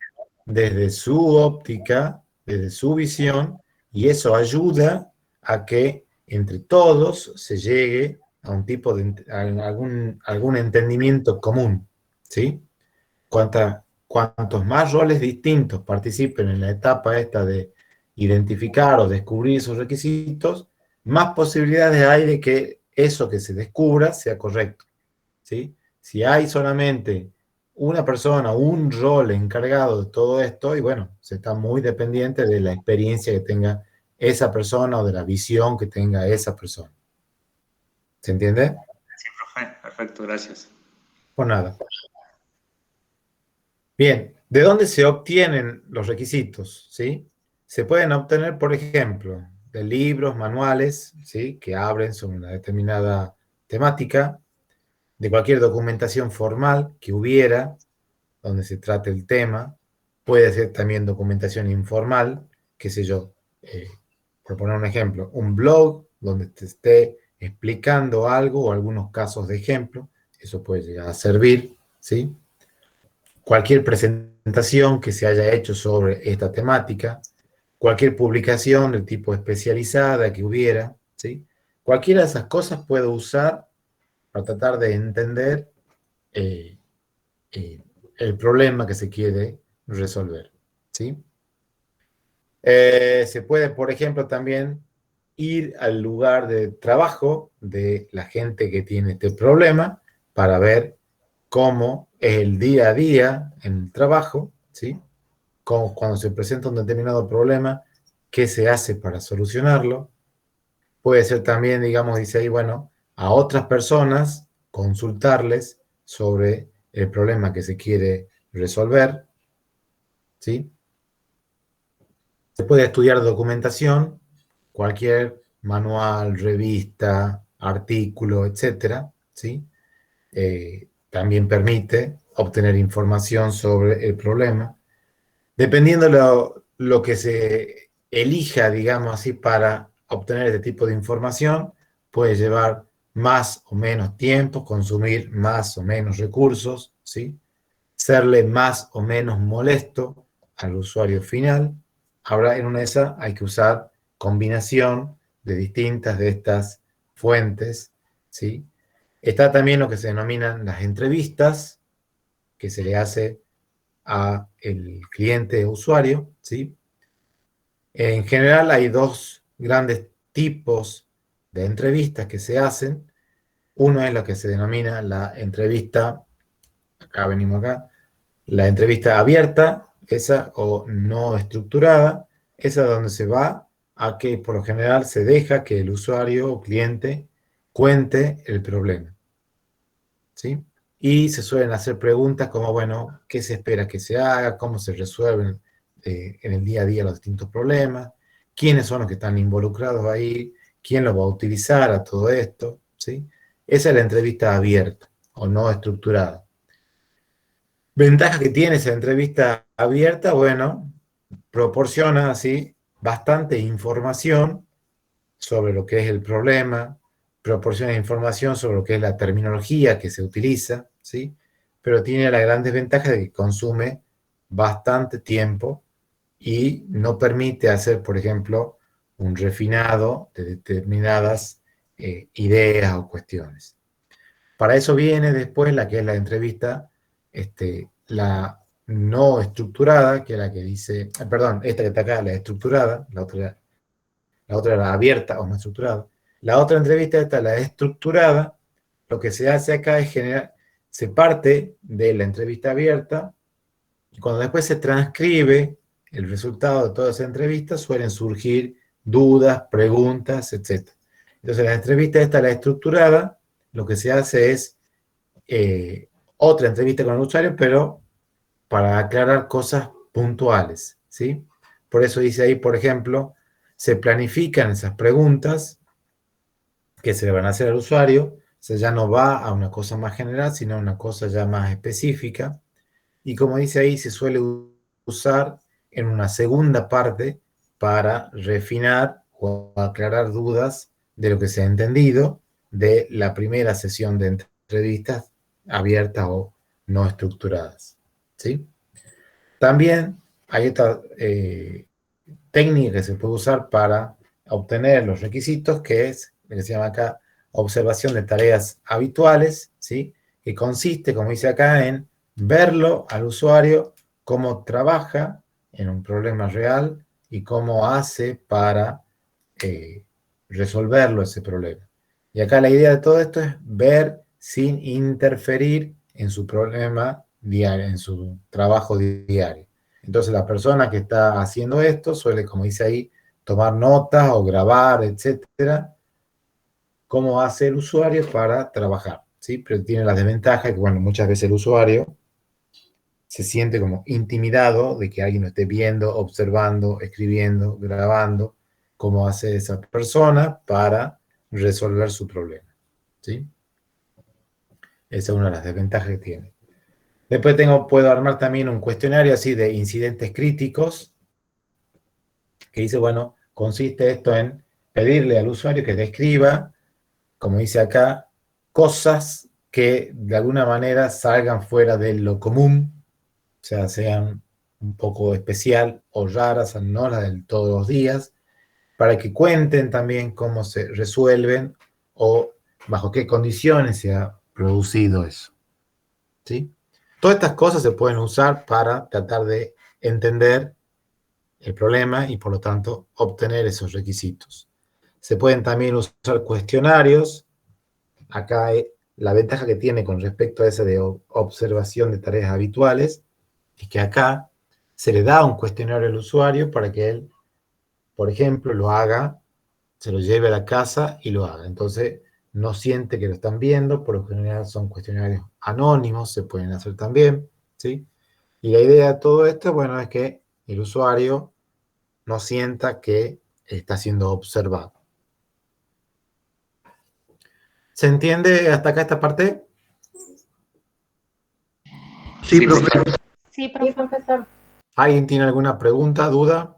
desde su óptica, desde su visión, y eso ayuda a que entre todos se llegue a un tipo de algún entendimiento común, ¿sí? Cuantos más roles distintos participen en la etapa esta de identificar o descubrir esos requisitos, más posibilidades hay de que eso que se descubra sea correcto, ¿sí? Si hay solamente una persona, un rol encargado de todo esto, y bueno, se está muy dependiente de la experiencia que tenga esa persona o de la visión que tenga esa persona. ¿Se entiende? Sí, profe. Perfecto, gracias. Por nada. Bien, ¿de dónde se obtienen los requisitos? ¿Sí? Se pueden obtener, por ejemplo, de libros, manuales, ¿sí? Que hablen sobre una determinada temática, de cualquier documentación formal que hubiera, donde se trate el tema. Puede ser también documentación informal, qué sé yo, por poner un ejemplo, un blog donde te esté explicando algo o algunos casos de ejemplo, eso puede llegar a servir, ¿sí? Cualquier presentación que se haya hecho sobre esta temática, cualquier publicación del tipo especializada que hubiera, ¿sí? Cualquiera de esas cosas puedo usar para tratar de entender eh, eh, el problema que se quiere resolver, ¿sí? Se puede, por ejemplo, también ir al lugar de trabajo de la gente que tiene este problema para ver cómo es el día a día en el trabajo, ¿sí? Cómo, cuando se presenta un determinado problema, qué se hace para solucionarlo. Puede ser también, digamos, dice ahí, bueno, a otras personas consultarles sobre el problema que se quiere resolver, ¿sí? Se puede estudiar documentación, cualquier manual, revista, artículo, etcétera, ¿sí? También permite obtener información sobre el problema. Dependiendo lo que se elija, digamos así, para obtener este tipo de información, puede llevar más o menos tiempo, consumir más o menos recursos, ¿sí? Serle más o menos molesto al usuario final. Ahora, en una de esas hay que usar combinación de distintas de estas fuentes, ¿sí? Está también lo que se denominan las entrevistas, que se le hace a el cliente usuario, ¿sí? En general hay dos grandes tipos de entrevistas que se hacen. Uno es lo que se denomina la entrevista, acá venimos acá, la entrevista abierta, esa o no estructurada, esa donde se va a que por lo general se deja que el usuario o cliente cuente el problema, ¿sí? Y se suelen hacer preguntas como, bueno, ¿qué se espera que se haga? ¿Cómo se resuelven en el día a día los distintos problemas? ¿Quiénes son los que están involucrados ahí? ¿Quién lo va a utilizar a todo esto? ¿Sí? Esa es la entrevista abierta o no estructurada. Ventaja que tiene esa entrevista abierta, bueno, proporciona así bastante información sobre lo que es el problema, proporciona información sobre lo que es la terminología que se utiliza, ¿sí? pero tiene la gran desventaja de que consume bastante tiempo y no permite hacer, por ejemplo, un refinado de determinadas ideas o cuestiones. Para eso viene después la que es la entrevista, la no estructurada, que es la que dice, perdón, esta que está acá, la estructurada, la otra era abierta o no estructurada. La otra entrevista, esta, la estructurada, lo que se hace acá es generar, se parte de la entrevista abierta y cuando después se transcribe el resultado de toda esa entrevista, suelen surgir dudas, preguntas, etc. Entonces, la entrevista esta, la estructurada, lo que se hace es otra entrevista con el usuario, pero para aclarar cosas puntuales, ¿sí? Por eso dice ahí, por ejemplo, se planifican esas preguntas que se le van a hacer al usuario, o sea, ya no va a una cosa más general, sino a una cosa ya más específica, y como dice ahí, se suele usar en una segunda parte para refinar o aclarar dudas de lo que se ha entendido de la primera sesión de entrevistas abiertas o no estructuradas, ¿sí? También hay esta técnica que se puede usar para obtener los requisitos, que es lo que se llama acá observación de tareas habituales, ¿sí? Que consiste, como dice acá, en verlo al usuario cómo trabaja en un problema real y cómo hace para resolverlo ese problema. Y acá la idea de todo esto es ver sin interferir en su problema diario, en su trabajo diario. Entonces la persona que está haciendo esto suele, como dice ahí, tomar notas o grabar, etcétera, cómo hace el usuario para trabajar, ¿sí? Pero tiene la desventaja que, bueno, muchas veces el usuario se siente como intimidado de que alguien lo esté viendo, observando, escribiendo, grabando, cómo hace esa persona para resolver su problema, ¿sí? Esa es una de las desventajas que tiene. Después puedo armar también un cuestionario así de incidentes críticos, que dice, bueno, consiste esto en pedirle al usuario que describa, como dice acá, cosas que de alguna manera salgan fuera de lo común, o sea, sean un poco especial o raras, no las de todos los días, para que cuenten también cómo se resuelven o bajo qué condiciones se ha producido eso, ¿sí? Todas estas cosas se pueden usar para tratar de entender el problema y por lo tanto obtener esos requisitos. Se pueden también usar cuestionarios. Acá la ventaja que tiene con respecto a ese de observación de tareas habituales es que acá se le da un cuestionario al usuario para que él, por ejemplo, lo haga, se lo lleve a la casa y lo haga. Entonces no siente que lo están viendo, por lo general son cuestionarios anónimos, se pueden hacer también, ¿sí? Y la idea de todo esto, bueno, es que el usuario no sienta que está siendo observado. ¿Se entiende hasta acá esta parte? Sí, profe. Sí, profesor. ¿Alguien tiene alguna pregunta, duda?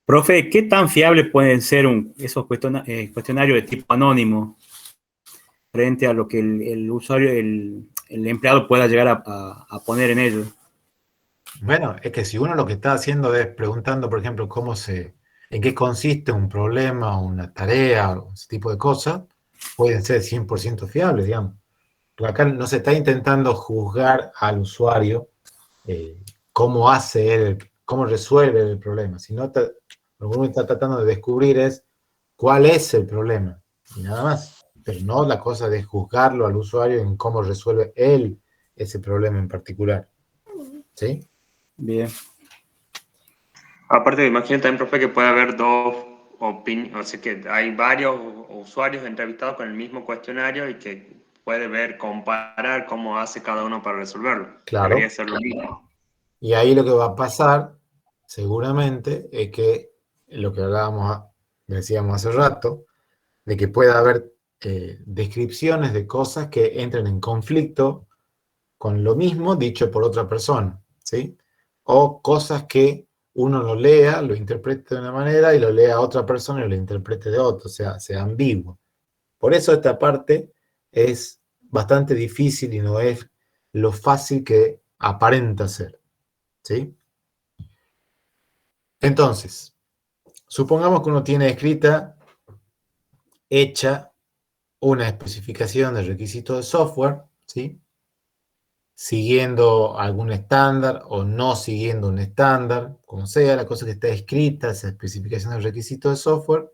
Profe, ¿qué tan fiable pueden ser esos cuestionarios de tipo anónimo frente a lo que el usuario, el empleado pueda llegar a poner en ellos? Bueno, es que si uno lo que está haciendo es preguntando, por ejemplo, en qué consiste un problema, una tarea, o ese tipo de cosas, pueden ser 100% fiables, digamos. Pero acá no se está intentando juzgar al usuario cómo hace él, cómo resuelve el problema, sino lo que uno está tratando de descubrir es cuál es el problema, y nada más. Pero no la cosa de juzgarlo al usuario en cómo resuelve él ese problema en particular. ¿Sí? Bien. Aparte, imagino también, profe, que puede haber dos opiniones, o sea, que hay varios usuarios entrevistados con el mismo cuestionario y que puede comparar cómo hace cada uno para resolverlo. Claro. Debería ser lo mismo. Y ahí lo que va a pasar, seguramente, es que lo que decíamos hace rato, de que pueda haber descripciones de cosas que entren en conflicto con lo mismo dicho por otra persona, ¿sí? O cosas que uno lo lea, lo interprete de una manera y lo lea a otra persona y lo interprete de otra, o sea ambiguo. Por eso esta parte es bastante difícil y no es lo fácil que aparenta ser, ¿sí? Entonces, supongamos que uno tiene hecha una especificación de requisitos de software, ¿sí? Siguiendo algún estándar o no siguiendo un estándar, como sea, la cosa que está escrita, esa especificación de requisitos de software.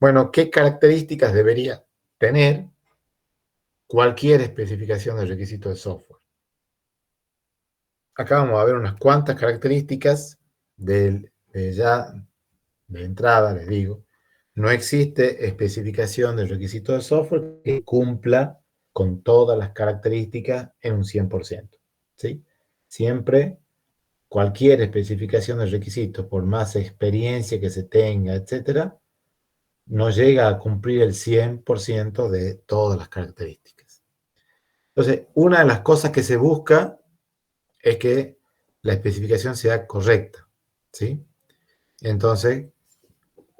Bueno, ¿qué características debería tener cualquier especificación de requisitos de software? Acá vamos a ver unas cuantas características ya de entrada, les digo. No existe especificación de requisitos de software que cumpla con todas las características en un 100%, ¿sí? Siempre, cualquier especificación de requisitos, por más experiencia que se tenga, etcétera, no llega a cumplir el 100% de todas las características. Entonces, una de las cosas que se busca es que la especificación sea correcta, ¿sí? Entonces,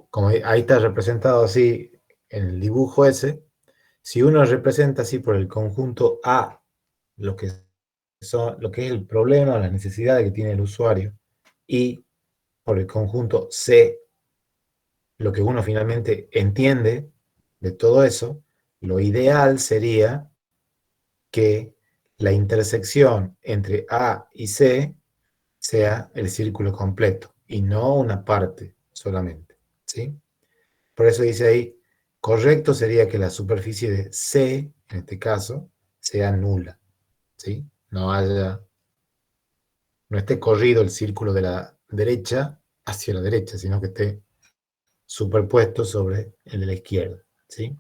como ahí está representado así en el dibujo ese, si uno representa así por el conjunto A lo que es el problema, las necesidades que tiene el usuario, y por el conjunto C lo que uno finalmente entiende de todo eso, lo ideal sería que la intersección entre A y C sea el círculo completo y no una parte solamente, ¿sí? Por eso dice ahí, correcto sería que la superficie de C, en este caso, sea nula, ¿sí? No esté corrido el círculo de la derecha hacia la derecha, sino que esté superpuesto sobre el de la izquierda, ¿sí?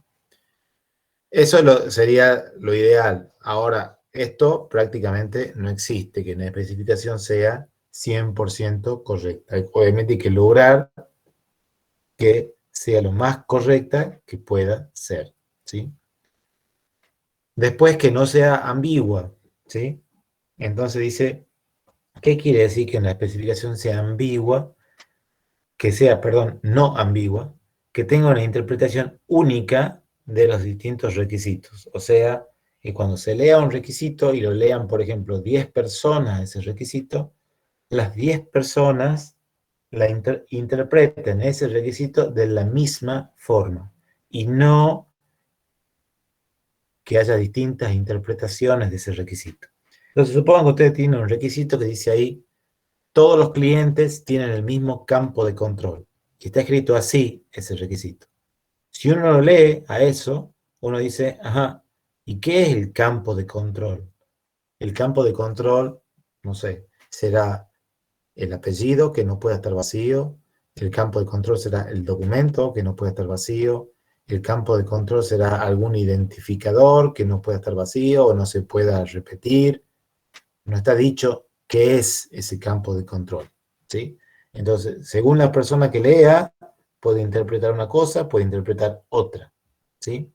Eso sería lo ideal. Ahora, esto prácticamente no existe, que la especificación sea 100% correcta. Obviamente hay que lograr que sea lo más correcta que pueda ser, ¿sí? Después que no sea ambigua, ¿sí? Entonces dice, ¿qué quiere decir que en la especificación sea ambigua? Que sea, perdón, no ambigua, que tenga una interpretación única de los distintos requisitos. O sea, que cuando se lea un requisito y lo lean, por ejemplo, 10 personas ese requisito, las 10 personas interpreten ese requisito de la misma forma y no que haya distintas interpretaciones de ese requisito. Entonces, supongan que ustedes tienen un requisito que dice ahí, todos los clientes tienen el mismo campo de control. Y está escrito así ese requisito. Si uno lo lee a eso, uno dice, ajá, ¿y qué es el campo de control? El campo de control, no sé, será el apellido que no puede estar vacío, el campo de control será el documento que no puede estar vacío, el campo de control será algún identificador que no pueda estar vacío o no se pueda repetir. No está dicho qué es ese campo de control, ¿sí? Entonces, según la persona que lea, puede interpretar una cosa, puede interpretar otra, ¿sí?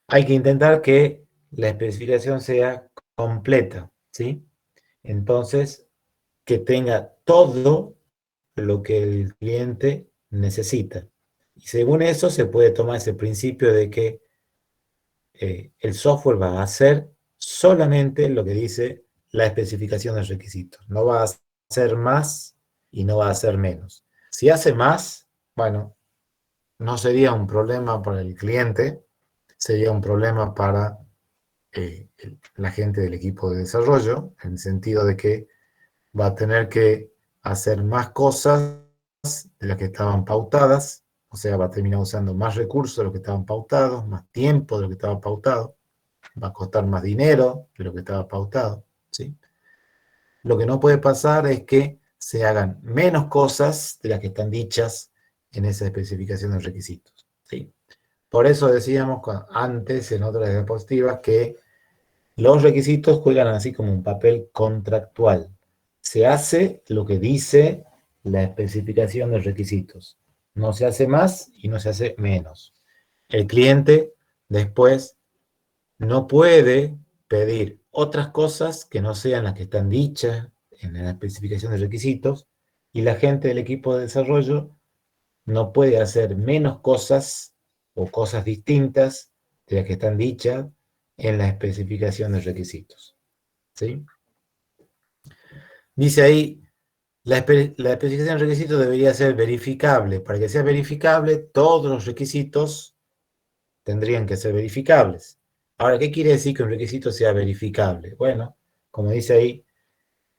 Hay que intentar que la especificación sea completa, ¿sí? Entonces, que tenga todo lo que el cliente necesita. Y según eso se puede tomar ese principio de que el software va a hacer solamente lo que dice la especificación de requisitos. No va a hacer más y no va a hacer menos. Si hace más, bueno, no sería un problema para el cliente, sería un problema para la gente del equipo de desarrollo, en el sentido de que va a tener que hacer más cosas de las que estaban pautadas, o sea, va a terminar usando más recursos de lo que estaban pautados, más tiempo de lo que estaba pautado, va a costar más dinero de lo que estaba pautado, ¿sí? Lo que no puede pasar es que se hagan menos cosas de las que están dichas en esa especificación de requisitos, ¿sí? Por eso decíamos antes, en otras diapositivas, que los requisitos juegan así como un papel contractual. Se hace lo que dice la especificación de requisitos. No se hace más y no se hace menos. El cliente después no puede pedir otras cosas que no sean las que están dichas en la especificación de requisitos, y la gente del equipo de desarrollo no puede hacer menos cosas o cosas distintas de las que están dichas en la especificación de requisitos. ¿Sí? Dice ahí, la especificación de requisitos debería ser verificable. Para que sea verificable, todos los requisitos tendrían que ser verificables. Ahora, ¿qué quiere decir que un requisito sea verificable? Bueno, como dice ahí,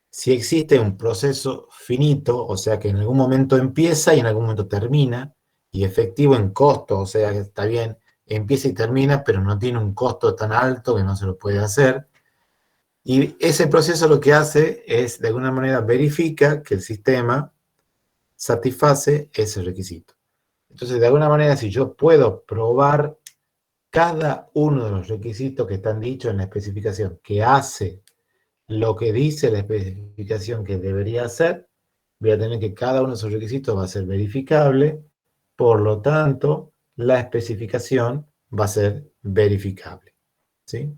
si existe un proceso finito, o sea que en algún momento empieza y en algún momento termina, y efectivo en costo, o sea que está bien, empieza y termina, pero no tiene un costo tan alto que no se lo puede hacer. Y ese proceso lo que hace es, de alguna manera, verifica que el sistema satisface ese requisito. Entonces, de alguna manera, si yo puedo probar cada uno de los requisitos que están dichos en la especificación, que hace lo que dice la especificación que debería hacer, voy a tener que cada uno de esos requisitos va a ser verificable, por lo tanto, la especificación va a ser verificable. ¿Sí?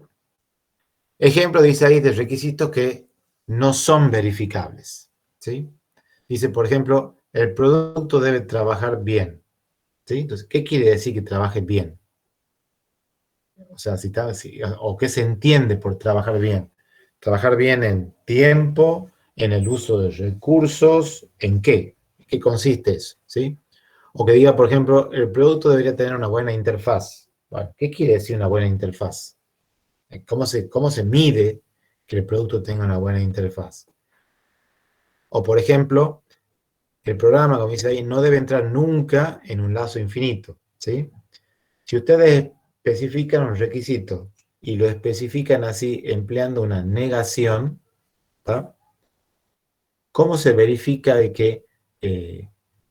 Ejemplo dice ahí de requisitos que no son verificables. ¿Sí? Dice, por ejemplo, el producto debe trabajar bien. ¿Sí? Entonces, ¿qué quiere decir que trabaje bien? O sea, o qué se entiende por trabajar bien. Trabajar bien en tiempo, en el uso de recursos, ¿en qué? ¿En qué consiste eso? ¿Sí? O que diga, por ejemplo, el producto debería tener una buena interfaz. Bueno, ¿qué quiere decir una buena interfaz? ¿Cómo se mide que el producto tenga una buena interfaz? O, por ejemplo, el programa, como dice ahí, no debe entrar nunca en un lazo infinito. ¿Sí? Si ustedes especifican un requisito y lo especifican así empleando una negación, ¿tá? ¿Cómo se verifica de que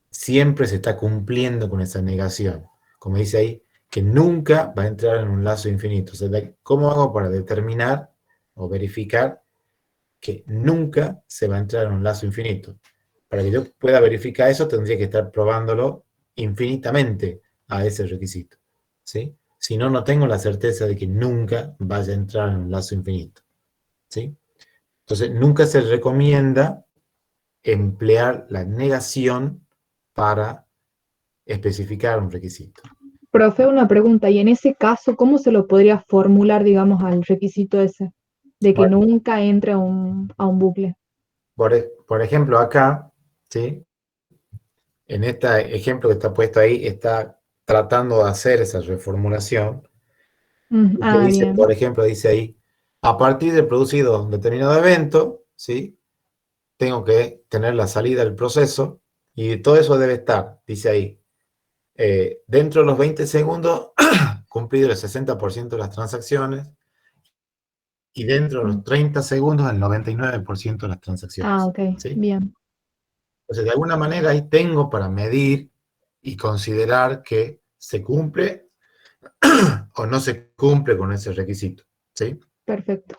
siempre se está cumpliendo con esa negación? Como dice ahí, que nunca va a entrar en un lazo infinito. O sea, ¿cómo hago para determinar o verificar que nunca se va a entrar en un lazo infinito? Para que yo pueda verificar eso, tendría que estar probándolo infinitamente a ese requisito. ¿Sí? Si no, no tengo la certeza de que nunca vaya a entrar en un lazo infinito. ¿Sí? Entonces, nunca se recomienda emplear la negación para especificar un requisito. Profe, una pregunta, y en ese caso, ¿cómo se lo podría formular, digamos, al requisito ese? De que Bueno, nunca entre a un bucle. por ejemplo, acá, ¿sí? En este ejemplo que está puesto ahí, está tratando de hacer esa reformulación. Que dice, Bien. por ejemplo, dice ahí, a partir de producido un determinado evento, ¿sí? Tengo que tener la salida del proceso y todo eso debe estar, dice ahí, dentro de los 20 segundos, cumplido el 60% de las transacciones y dentro de los 30 segundos, el 99% de las transacciones. Ok, ¿Sí? bien. Entonces, de alguna manera ahí tengo para medir y considerar que se cumple o no se cumple con ese requisito. ¿Sí? Perfecto.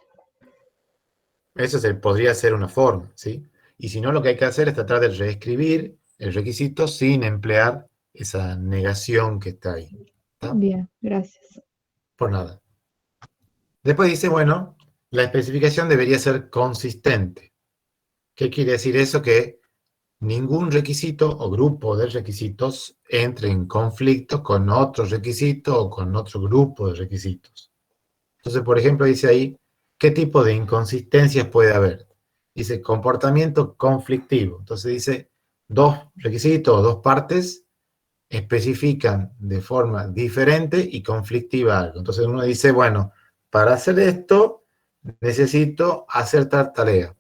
Eso podría ser una forma, ¿sí? Y si no, lo que hay que hacer es tratar de reescribir el requisito sin emplear esa negación que está ahí. ¿Tá? Bien, gracias. Por nada. Después dice, bueno, la especificación debería ser consistente. ¿Qué quiere decir eso? Que ningún requisito o grupo de requisitos entre en conflicto con otro requisito o con otro grupo de requisitos. Entonces, por ejemplo, dice ahí, ¿qué tipo de inconsistencias puede haber? Dice, comportamiento conflictivo. Entonces dice, dos requisitos o dos partes especifican de forma diferente y conflictiva algo. Entonces uno dice, bueno, para hacer esto necesito hacer tal tarea.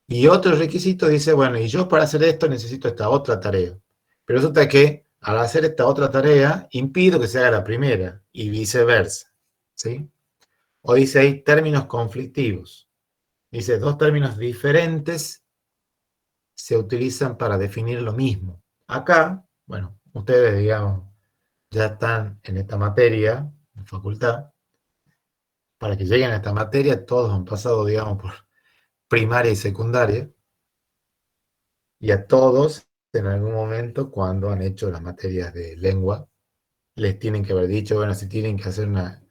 Y otro requisito dice, bueno, y yo para hacer esto necesito esta otra tarea. Pero resulta que al hacer esta otra tarea impido que se haga la primera y viceversa. ¿Sí? O dice ahí términos conflictivos. Dice, dos términos diferentes se utilizan para definir lo mismo. Acá, bueno, ustedes, digamos, ya están en esta materia, en facultad. Para que lleguen a esta materia, todos han pasado, digamos, por primaria y secundaria. Y a todos, en algún momento, cuando han hecho las materias de lengua, les tienen que haber dicho, bueno, si tienen que hacer una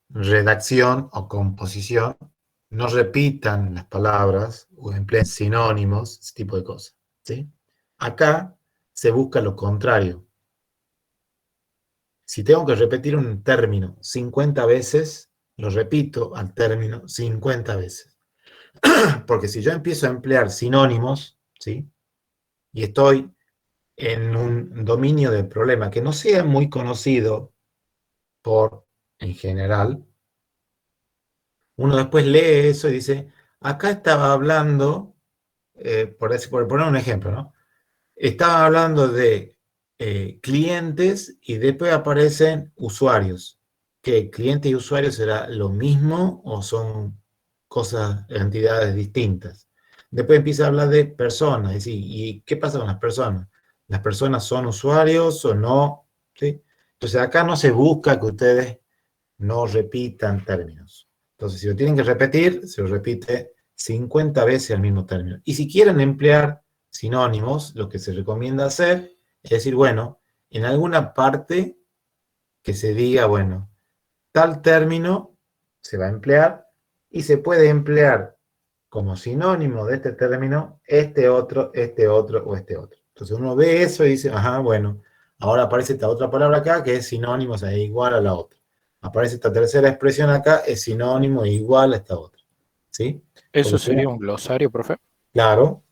redacción o composición, no repitan las palabras o empleen sinónimos, ese tipo de cosas. ¿Sí? Acá se busca lo contrario. Si tengo que repetir un término 50 veces, lo repito al término 50 veces. Porque si yo empiezo a emplear sinónimos, ¿sí? Y estoy en un dominio del problema que no sea muy conocido en general, uno después lee eso y dice, acá estaba hablando, por poner un ejemplo, ¿no? Estaba hablando de clientes y después aparecen usuarios. ¿Qué? ¿Clientes y usuarios será lo mismo o son cosas, entidades distintas? Después empieza a hablar de personas, es decir, ¿y qué pasa con las personas? ¿Las personas son usuarios o no? ¿Sí? Entonces acá no se busca que ustedes no repitan términos. Entonces, si lo tienen que repetir, se lo repite 50 veces el mismo término. Y si quieren emplear sinónimos, lo que se recomienda hacer es decir, bueno, en alguna parte que se diga, bueno, tal término se va a emplear y se puede emplear como sinónimo de este término este otro o este otro. Entonces uno ve eso y dice, ajá, bueno, ahora aparece esta otra palabra acá que es sinónimo, o sea, es igual a la otra. Aparece esta tercera expresión acá, es sinónimo e igual a esta otra. ¿Sí? ¿Eso Porque, sería un glosario, profe? claro,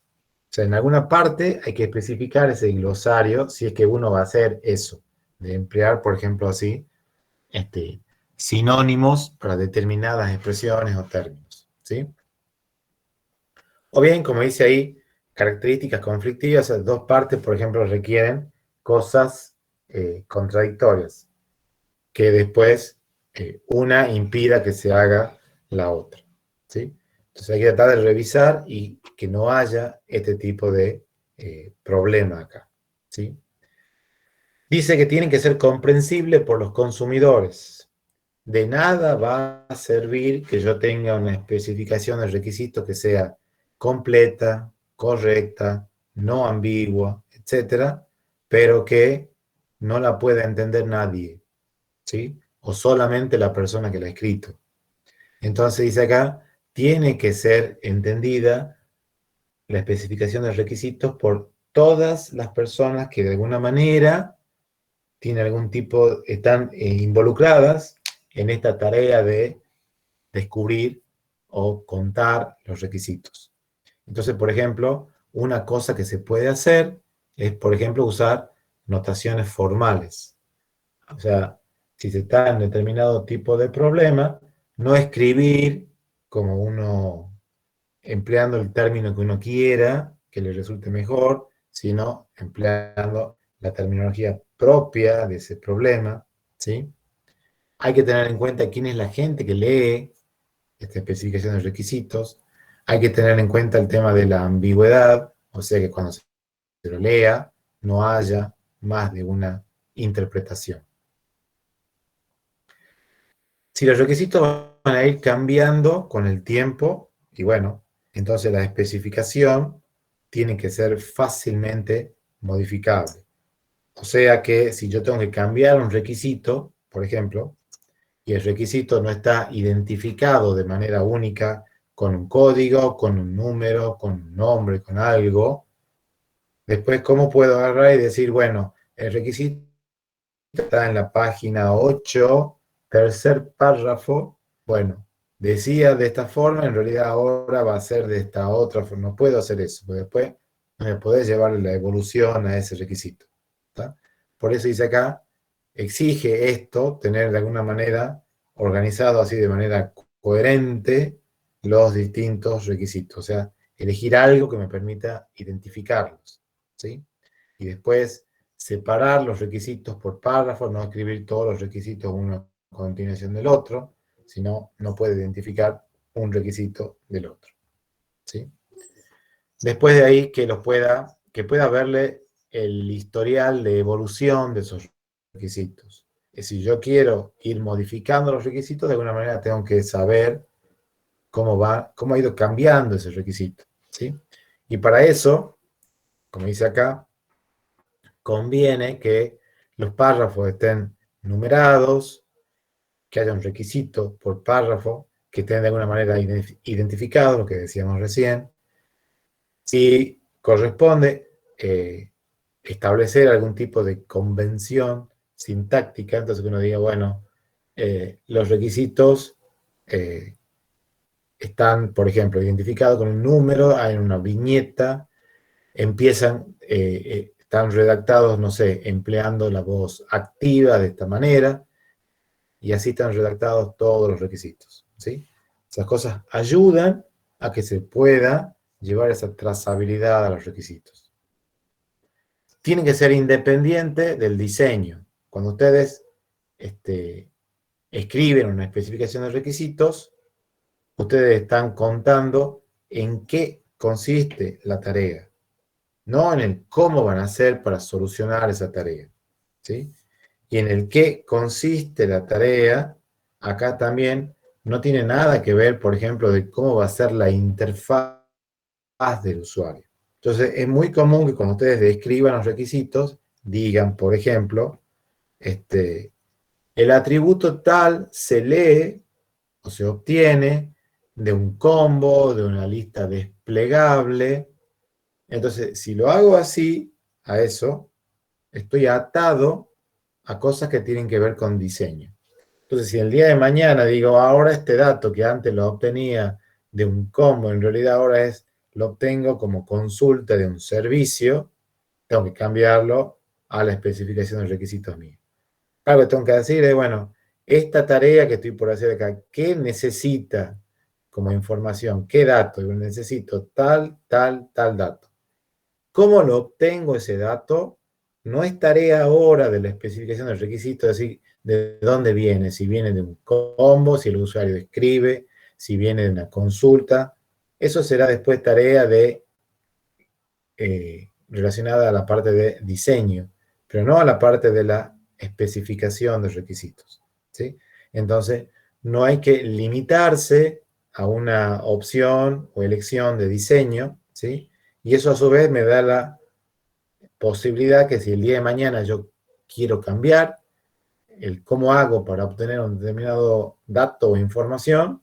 o sea, en alguna parte hay que especificar ese glosario si es que uno va a hacer eso, de emplear, por ejemplo, así, sinónimos para determinadas expresiones o términos. ¿Sí? O bien, como dice ahí, características conflictivas, esas dos partes, por ejemplo, requieren cosas contradictorias, que después una impida que se haga la otra. ¿Sí? Entonces hay que tratar de revisar y que no haya este tipo de problema acá. ¿Sí? Dice que tienen que ser comprensibles por los consumidores. De nada va a servir que yo tenga una especificación de requisitos que sea completa, correcta, no ambigua, etcétera, pero que no la pueda entender nadie, ¿sí? O solamente la persona que la ha escrito. Entonces dice acá, tiene que ser entendida la especificación de requisitos por todas las personas que de alguna manera tienen algún tipo, están involucradas en esta tarea de descubrir o contar los requisitos. Entonces, por ejemplo, una cosa que se puede hacer es, por ejemplo, usar notaciones formales. O sea, si se está en determinado tipo de problema, no escribir como uno, empleando el término que uno quiera, que le resulte mejor, sino empleando la terminología propia de ese problema, ¿sí? Hay que tener en cuenta quién es la gente que lee esta especificación de requisitos. Hay que tener en cuenta el tema de la ambigüedad, o sea que cuando se lo lea no haya más de una interpretación. Si los requisitos van a ir cambiando con el tiempo, y bueno, entonces la especificación tiene que ser fácilmente modificable. O sea que si yo tengo que cambiar un requisito, por ejemplo, y el requisito no está identificado de manera única con un código, con un número, con un nombre, con algo, después, ¿cómo puedo agarrar y decir, bueno, el requisito está en la página 8, tercer párrafo, bueno, decía de esta forma, en realidad ahora va a ser de esta otra forma. No puedo hacer eso, porque después no me podés llevar la evolución a ese requisito. ¿Tá? Por eso dice acá, exige esto, tener de alguna manera organizado así de manera coherente los distintos requisitos. O sea, elegir algo que me permita identificarlos. ¿Sí? Y después separar los requisitos por párrafos, no escribir todos los requisitos uno a continuación del otro, sino no puede identificar un requisito del otro. ¿Sí? Después de ahí que pueda verle el historial de evolución de esos requisitos. Si yo quiero ir modificando los requisitos, de alguna manera tengo que saber cómo ha ido cambiando ese requisito. ¿Sí? Y para eso, como dice acá, conviene que los párrafos estén numerados, que haya un requisito por párrafo, que estén de alguna manera identificados, lo que decíamos recién. Si corresponde establecer algún tipo de convención sintáctica, entonces uno diga, bueno, los requisitos están, por ejemplo, identificados con un número, hay una viñeta, están redactados, no sé, empleando la voz activa de esta manera, y así están redactados todos los requisitos, ¿sí? Esas cosas ayudan a que se pueda llevar esa trazabilidad a los requisitos. Tienen que ser independientes del diseño. Cuando ustedes escriben una especificación de requisitos, ustedes están contando en qué consiste la tarea, no en el cómo van a hacer para solucionar esa tarea, ¿sí? Y en el qué consiste la tarea, acá también no tiene nada que ver, por ejemplo, de cómo va a ser la interfaz del usuario. Entonces, es muy común que cuando ustedes describan los requisitos, digan, por ejemplo, el atributo tal se lee o se obtiene de un combo, de una lista desplegable. Entonces, si lo hago así, a eso, estoy atado a cosas que tienen que ver con diseño. Entonces, si el día de mañana digo, ahora este dato que antes lo obtenía de un combo, en realidad ahora lo obtengo como consulta de un servicio, tengo que cambiarlo a la especificación de requisitos míos. Algo que tengo que decir es, bueno, esta tarea que estoy por hacer acá, ¿qué necesita como información? ¿Qué dato? Yo necesito tal dato. ¿Cómo lo obtengo ese dato? No es tarea ahora de la especificación del requisito, es decir, de dónde viene, si viene de un combo, si el usuario escribe, si viene de una consulta. Eso será después tarea relacionada a la parte de diseño, pero no a la parte de la especificación de requisitos, ¿sí? Entonces, no hay que limitarse a una opción o elección de diseño, ¿sí? Y eso a su vez me da la posibilidad que si el día de mañana yo quiero cambiar el cómo hago para obtener un determinado dato o información,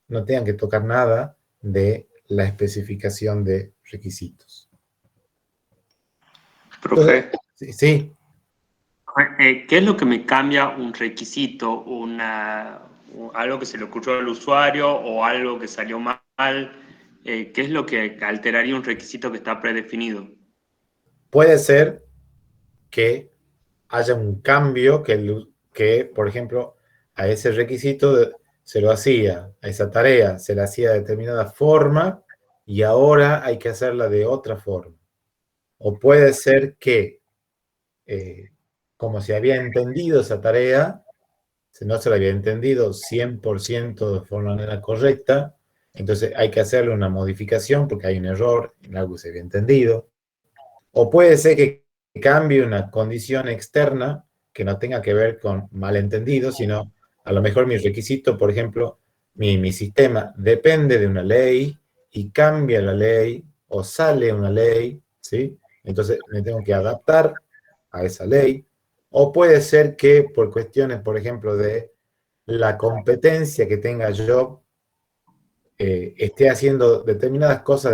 no tengan que tocar nada de la especificación de requisitos. Profe, Entonces, sí. ¿Qué es lo que me cambia un requisito, algo que se le ocurrió al usuario o algo que salió mal? ¿Qué es lo que alteraría un requisito que está predefinido? Puede ser que haya un cambio que, por ejemplo, a ese requisito se lo hacía, a esa tarea se la hacía de determinada forma y ahora hay que hacerla de otra forma. O puede ser que, como se había entendido esa tarea, no se la había entendido 100% de forma correcta, entonces hay que hacerle una modificación porque hay un error en algo que se había entendido. O puede ser que cambie una condición externa que no tenga que ver con malentendido, sino a lo mejor mi requisito, por ejemplo, mi sistema depende de una ley y cambia la ley o sale una ley, ¿sí? Entonces me tengo que adaptar a esa ley. O puede ser que por cuestiones, por ejemplo, de la competencia que tenga yo, esté haciendo determinadas cosas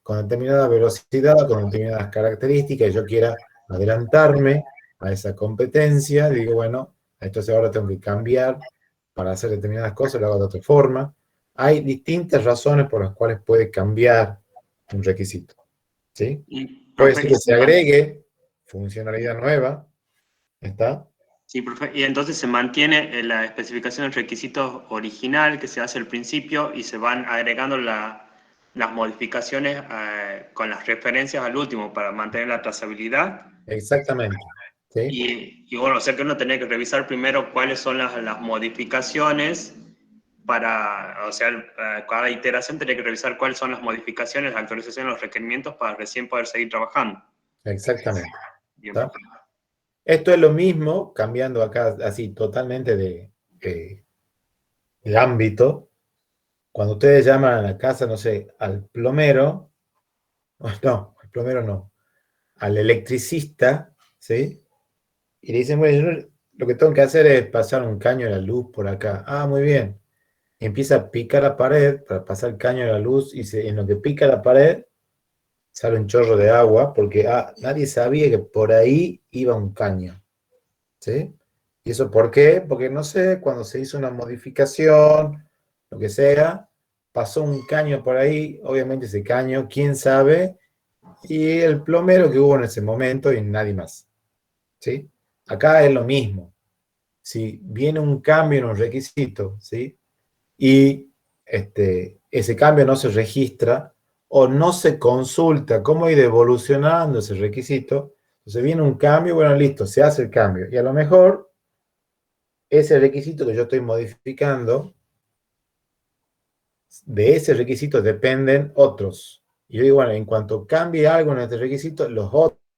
con determinada velocidad, con determinadas características, y yo quiera adelantarme a esa competencia, digo, bueno, entonces ahora tengo que cambiar para hacer determinadas cosas, lo hago de otra forma. Hay distintas razones por las cuales puede cambiar un requisito, ¿sí? Puede ser que se agregue funcionalidad nueva, ¿está? Sí, profe. Y entonces se mantiene la especificación del requisito original que se hace al principio y se van agregando las modificaciones con las referencias al último para mantener la trazabilidad. Exactamente, ¿sí? Y bueno, o sea que uno tenía que revisar primero cuáles son las modificaciones o sea, cada iteración tenía que revisar cuáles son las modificaciones, la actualización de los requerimientos para recién poder seguir trabajando. Exactamente. Bien, ¿Está? Esto es lo mismo, cambiando acá así totalmente de ámbito. Cuando ustedes llaman a la casa, no sé, al plomero, no, al plomero no, al electricista, ¿sí? Y le dicen, bueno, yo lo que tengo que hacer es pasar un caño de la luz por acá. Ah, muy bien. Y empieza a picar la pared para pasar el caño de la luz y en lo que pica la pared sale un chorro de agua porque nadie sabía que por ahí iba un caño. ¿sí? ¿Y eso por qué? Porque, no sé, cuando se hizo una modificación, lo que sea, pasó un caño por ahí, obviamente ese caño, quién sabe, y el plomero que hubo en ese momento y nadie más, ¿sí? Acá es lo mismo. Si viene un cambio en un requisito, ¿sí? Y ese cambio no se registra o no se consulta cómo ir evolucionando ese requisito, entonces viene un cambio, bueno, listo, se hace el cambio. Y a lo mejor ese requisito que yo estoy modificando, de ese requisito dependen otros. Y yo digo, bueno, en cuanto cambie algo en este requisito, los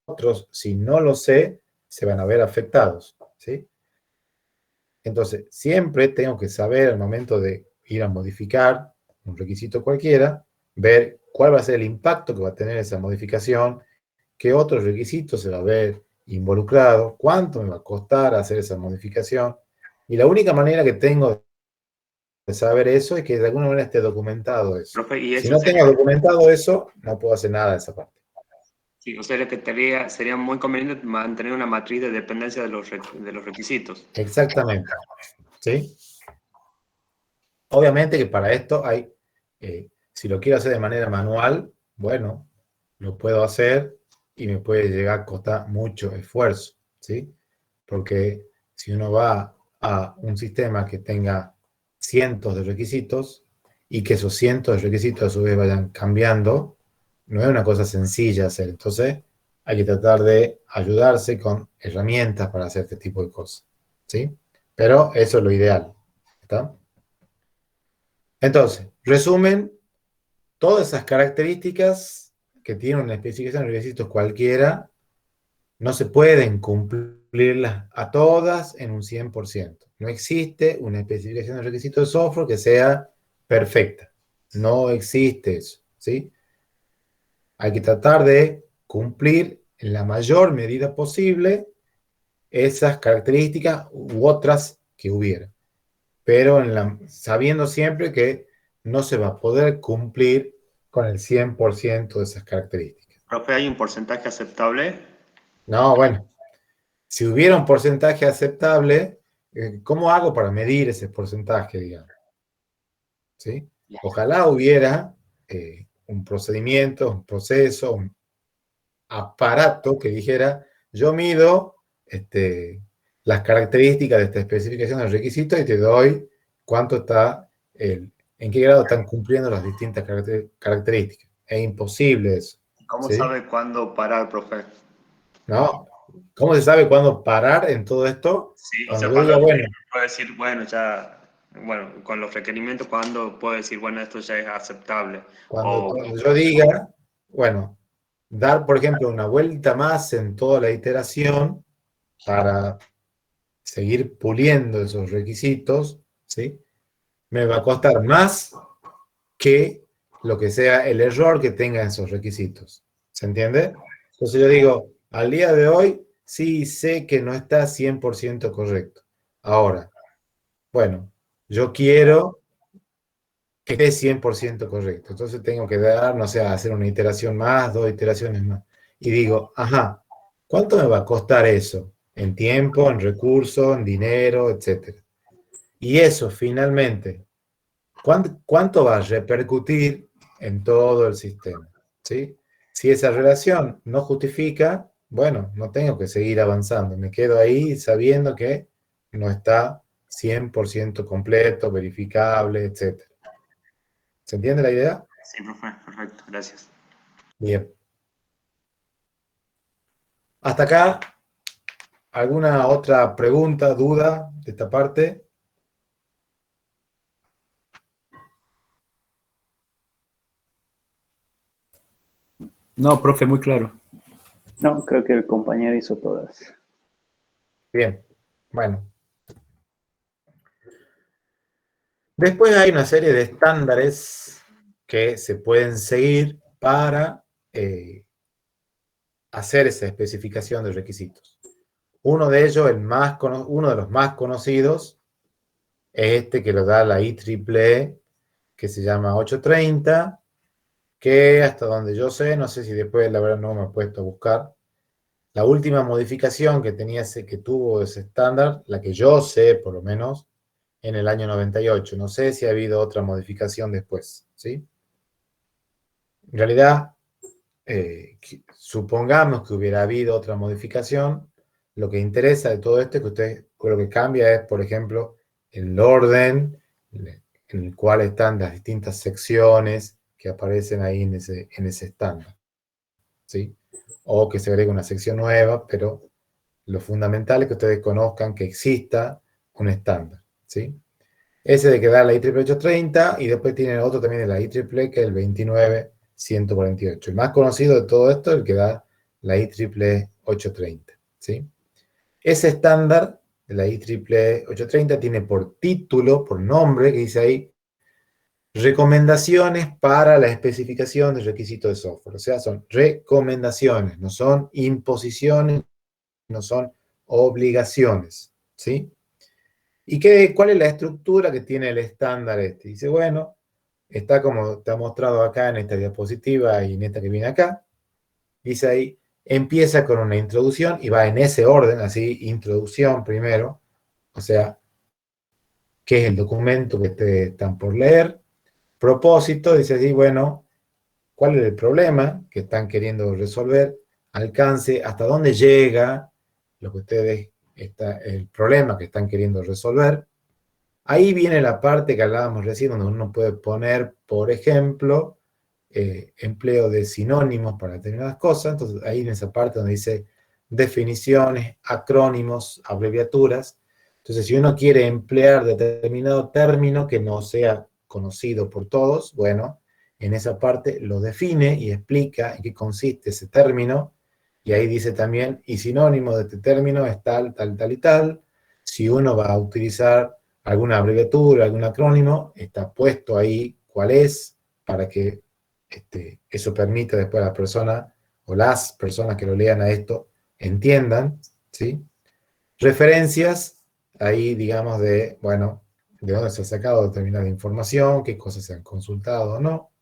otros, si no lo sé, se van a ver afectados, ¿sí? Entonces, siempre tengo que saber al momento de ir a modificar un requisito cualquiera, ver cuál va a ser el impacto que va a tener esa modificación, qué otros requisitos se va a ver involucrado, cuánto me va a costar hacer esa modificación. Y la única manera que tengo de saber eso es que de alguna manera esté documentado eso. Profe, y Si eso no sería, tengo documentado eso, no puedo hacer nada de esa parte. sí, o sea, lo que sería muy conveniente mantener una matriz de dependencia de de los requisitos. Exactamente, ¿sí? Obviamente que para esto hay, si lo quiero hacer de manera manual, bueno, lo puedo hacer y me puede llegar a costar mucho esfuerzo, ¿sí? Porque si uno va a un sistema que tenga cientos de requisitos y que esos cientos de requisitos a su vez vayan cambiando, no es una cosa sencilla hacer. Entonces, hay que tratar de ayudarse con herramientas para hacer este tipo de cosas, ¿sí? Pero eso es lo ideal, ¿está? Entonces, resumen, todas esas características que tiene una especificación de requisitos cualquiera, no se pueden cumplirlas a todas en un 100%. No existe una especificación de requisitos de software que sea perfecta. No existe eso, ¿sí? Hay que tratar de cumplir en la mayor medida posible esas características u otras que hubiera, pero sabiendo siempre que no se va a poder cumplir con el 100% de esas características. Profe, ¿hay un porcentaje aceptable? No, bueno, si hubiera un porcentaje aceptable, ¿cómo hago para medir ese porcentaje, digamos? ¿Sí? Ojalá hubiera un procedimiento, un proceso, un aparato que dijera, yo mido las características de esta especificación del requisito y te doy cuánto está, en qué grado están cumpliendo las distintas características. Es imposible eso, ¿Cómo ¿sí? sabe cuándo parar, profe? ¿No? ¿Cómo se sabe cuándo parar en todo esto? Sí, o Cuando sea, yo diga, cuando bueno, puedo decir, bueno, ya, bueno, con los requerimientos, ¿cuándo puedo decir, bueno, esto ya es aceptable? O, cuando yo diga, bueno, dar, por ejemplo, una vuelta más en toda la iteración para seguir puliendo esos requisitos, ¿sí? Me va a costar más que lo que sea el error que tengan esos requisitos. ¿Se entiende? Entonces yo digo, al día de hoy sí sé que no está 100% correcto. Ahora, bueno, yo quiero que esté 100% correcto. Entonces tengo que dar, no sé, hacer una iteración más, dos iteraciones más. Y digo, ajá, ¿cuánto me va a costar eso? En tiempo, en recursos, en dinero, etcétera. Y eso finalmente, ¿cuánto va a repercutir en todo el sistema? ¿Sí? Si esa relación no justifica, bueno, no tengo que seguir avanzando. Me quedo ahí sabiendo que no está 100% completo, verificable, etcétera. ¿Se entiende la idea? sí, profe, perfecto, gracias. Bien. Hasta acá, ¿alguna otra pregunta, duda de esta parte? No, profe, muy claro. No, creo que el compañero hizo todas. Bien. Bueno. Después hay una serie de estándares que se pueden seguir para hacer esa especificación de requisitos. Uno de ellos, uno de los más conocidos, es este que lo da la IEEE, que se llama 830, que hasta donde yo sé, no sé si después la verdad no me he puesto a buscar, La última modificación que que tuvo ese estándar, la que yo sé por lo menos, en el año 98. No sé si ha habido otra modificación después, ¿sí? En realidad, supongamos que hubiera habido otra modificación, lo que interesa de todo esto es que lo que cambia es, por ejemplo, el orden en el cual están las distintas secciones que aparecen ahí en ese estándar, ¿sí? O que se agrega una sección nueva, pero lo fundamental es que ustedes conozcan que exista un estándar, ¿sí? Ese de que da la IEEE 830 y después tienen otro también de la IEEE que es el 29148. El más conocido de todo esto es el que da la IEEE 830, ¿sí? Ese estándar de la IEEE 830 tiene por título, por nombre, que dice ahí, recomendaciones para la especificación de requisitos de software. O sea, son recomendaciones, no son imposiciones, no son obligaciones, ¿sí? ¿Y cuál es la estructura que tiene el estándar este? Dice, bueno, está como está mostrado acá en esta diapositiva y en esta que viene acá. Dice ahí, empieza con una introducción y va en ese orden, así, introducción primero, o sea, ¿qué es el documento que ustedes están por leer? Propósito, dice así, bueno, ¿cuál es el problema que están queriendo resolver? Alcance, ¿hasta dónde llega lo que ustedes, el problema que están queriendo resolver? Ahí viene la parte que hablábamos recién, donde uno puede poner, por ejemplo, empleo de sinónimos para determinadas cosas. Entonces, ahí en esa parte donde dice definiciones, acrónimos, abreviaturas. Entonces, si uno quiere emplear determinado término que no sea conocido por todos, bueno, en esa parte lo define y explica en qué consiste ese término. Y ahí dice también, y sinónimo de este término es tal, tal, tal y tal. Si uno va a utilizar alguna abreviatura, algún acrónimo, está puesto ahí cuál es, para que eso permita después a la persona o las personas que lo lean a esto entiendan, ¿sí? Referencias, ahí digamos bueno, de dónde se ha sacado determinada información, qué cosas se han consultado o no.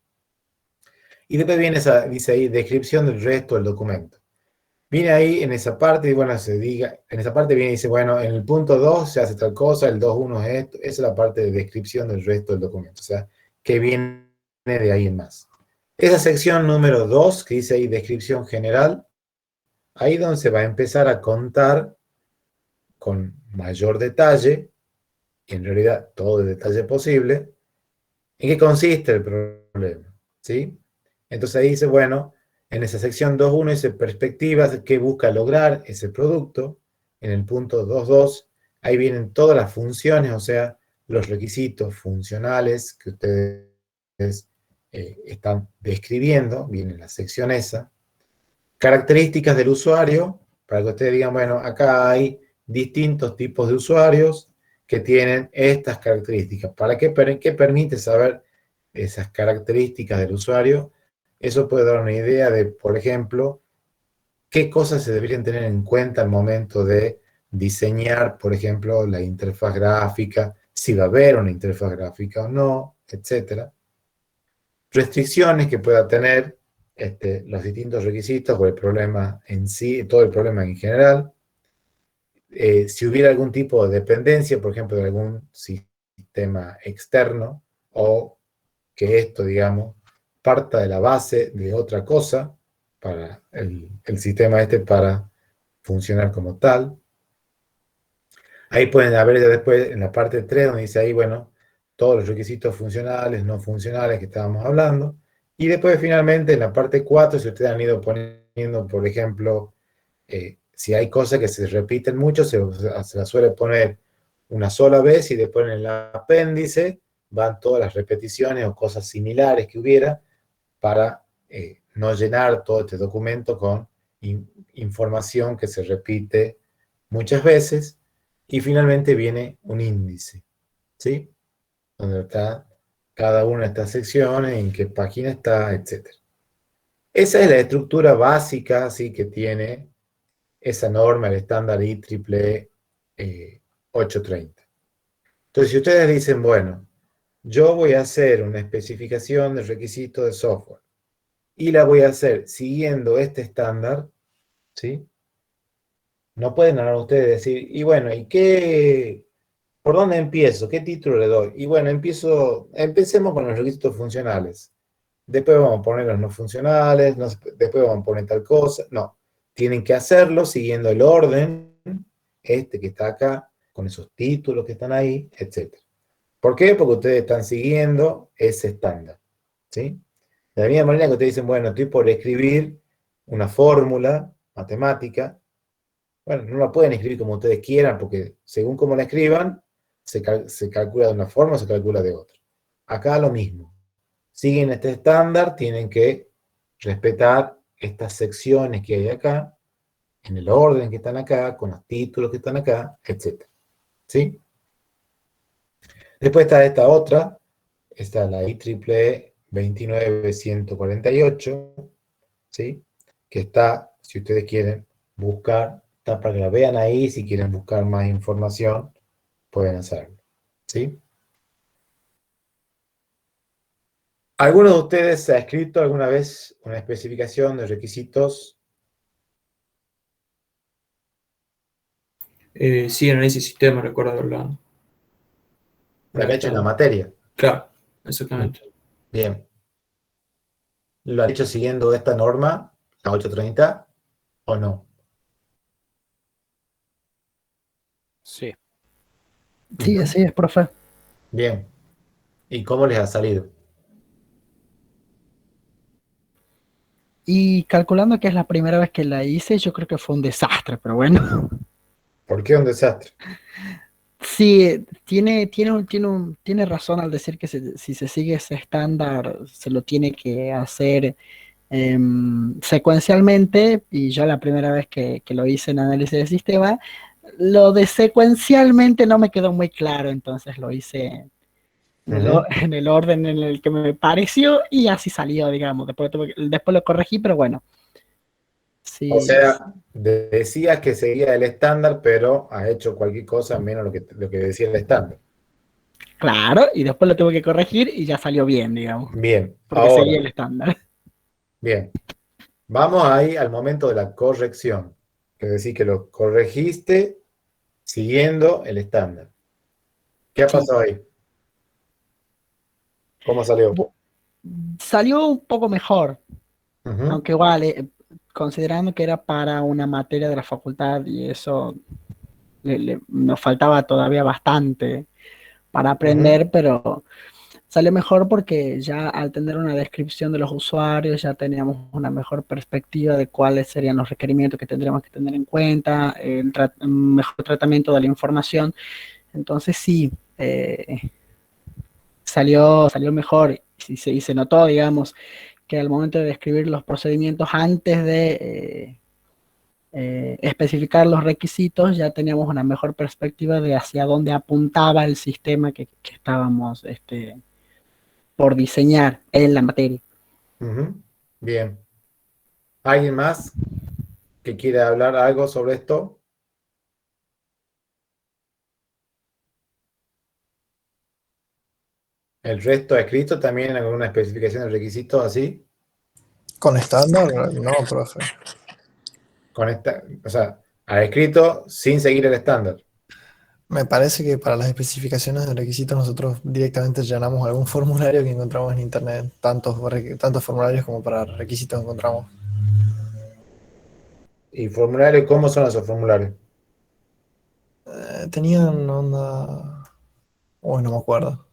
Y después viene dice ahí, descripción del resto del documento. Viene ahí en esa parte, y bueno, en esa parte viene y dice, bueno, en el punto 2 se hace tal cosa, el 2.1 es esto, esa es la parte de descripción del resto del documento, o sea, que viene de ahí en más. Esa sección número 2, que dice ahí descripción general, ahí donde se va a empezar a contar con mayor detalle, y en realidad todo el detalle posible, en qué consiste el problema, ¿sí? Entonces ahí dice, bueno, en esa sección 2.1 dice perspectivas, qué busca lograr ese producto. En el punto 2.2, ahí vienen todas las funciones, o sea, los requisitos funcionales que ustedes están describiendo, viene en la sección esa. Características del usuario, para que ustedes digan, bueno, acá hay distintos tipos de usuarios que tienen estas características. ¿Qué permite saber esas características del usuario? Eso puede dar una idea de, por ejemplo, qué cosas se deberían tener en cuenta al momento de diseñar, por ejemplo, la interfaz gráfica, si va a haber una interfaz gráfica o no, etc. Restricciones que pueda tener los distintos requisitos o el problema en sí, todo el problema en general. Si hubiera algún tipo de dependencia, por ejemplo, de algún sistema externo, o que esto, digamos, parta de la base de otra cosa para el sistema para funcionar como tal. Ahí pueden haber ya después en la parte 3, donde dice ahí, bueno, todos los requisitos funcionales, no funcionales que estábamos hablando. Y después finalmente en la parte 4, si ustedes han ido poniendo, por ejemplo, si hay cosas que se repiten mucho, se las suele poner una sola vez y después en el apéndice van todas las repeticiones o cosas similares que hubiera para no llenar todo este documento con información que se repite muchas veces. Y finalmente viene un índice, ¿sí? Donde está cada una de estas secciones, en qué página está, etc. Esa es la estructura básica, ¿sí?, que tiene esa norma, el estándar IEEE 830. Entonces, si ustedes dicen, bueno, yo voy a hacer una especificación de requisitos de software y la voy a hacer siguiendo este estándar, ¿sí? No pueden hablar ustedes y decir, y bueno, ¿por dónde empiezo? ¿Qué título le doy? Y bueno, empecemos con los requisitos funcionales. Después vamos a poner los no funcionales, después vamos a poner tal cosa. No, tienen que hacerlo siguiendo el orden, este que está acá, con esos títulos que están ahí, etc. ¿Por qué? Porque ustedes están siguiendo ese estándar, ¿sí? De la misma manera que ustedes dicen, bueno, estoy por escribir una fórmula matemática. Bueno, no la pueden escribir como ustedes quieran, porque según cómo la escriban, se calcula de una forma o se calcula de otra. Acá lo mismo. Siguen este estándar, tienen que respetar estas secciones que hay acá, en el orden que están acá, con los títulos que están acá, etc. ¿Sí? Después está esta otra, está la IEEE 29148, ¿sí? Que está, si ustedes quieren buscar, está para que la vean ahí, si quieren buscar más información, pueden hacerlo, ¿sí? ¿Alguno de ustedes ha escrito alguna vez una especificación de requisitos? Sí, análisis sistema, recuerdo haberla ¿La han hecho en la redactado. materia? Claro, exactamente. Bien. ¿Lo han hecho siguiendo esta norma, la 830, o no? Sí. Sí, así es, profe. Bien. ¿Y cómo les ha salido? Y calculando que es la primera vez que la hice, yo creo que fue un desastre, pero bueno. ¿Por qué un desastre? Sí, tiene razón al decir que si se sigue ese estándar, se lo tiene que hacer secuencialmente, y yo la primera vez que lo hice en análisis de sistema, lo de secuencialmente no me quedó muy claro, entonces lo hice en el orden en el que me pareció y así salió, digamos. Después lo corregí, pero bueno. O Sí, sea, decías que seguía el estándar, pero ha hecho cualquier cosa menos lo que decía el estándar. claro, y después lo tuve que corregir y ya salió bien, digamos, Bien, porque seguía el estándar. bien. Vamos ahí al momento de la corrección. Es decir, que lo corregiste siguiendo el estándar. ¿Qué ha Sí. pasado ahí? ¿Cómo salió? Salió un poco mejor, Ujú, aunque igual, considerando que era para una materia de la facultad y eso nos faltaba todavía bastante para ujú, aprender, pero salió mejor porque ya al tener una descripción de los usuarios ya teníamos una mejor perspectiva de cuáles serían los requerimientos que tendríamos que tener en cuenta, un mejor tratamiento de la información. Entonces sí, salió mejor y se notó, digamos, que al momento de describir los procedimientos antes de especificar los requisitos, ya teníamos una mejor perspectiva de hacia dónde apuntaba el sistema que estábamos por diseñar en la materia. ujú. Bien. ¿Alguien más que quiera hablar algo sobre esto? ¿El resto ha escrito también alguna especificación de requisitos así? ¿Con estándar? No, profe. O sea, ha escrito sin seguir el estándar. Me parece que para las especificaciones de requisitos nosotros directamente llenamos algún formulario que encontramos en internet. Tantos formularios como para requisitos encontramos. ¿Y formulario? ¿Cómo son esos formularios? Tenían onda... Uy, no me acuerdo.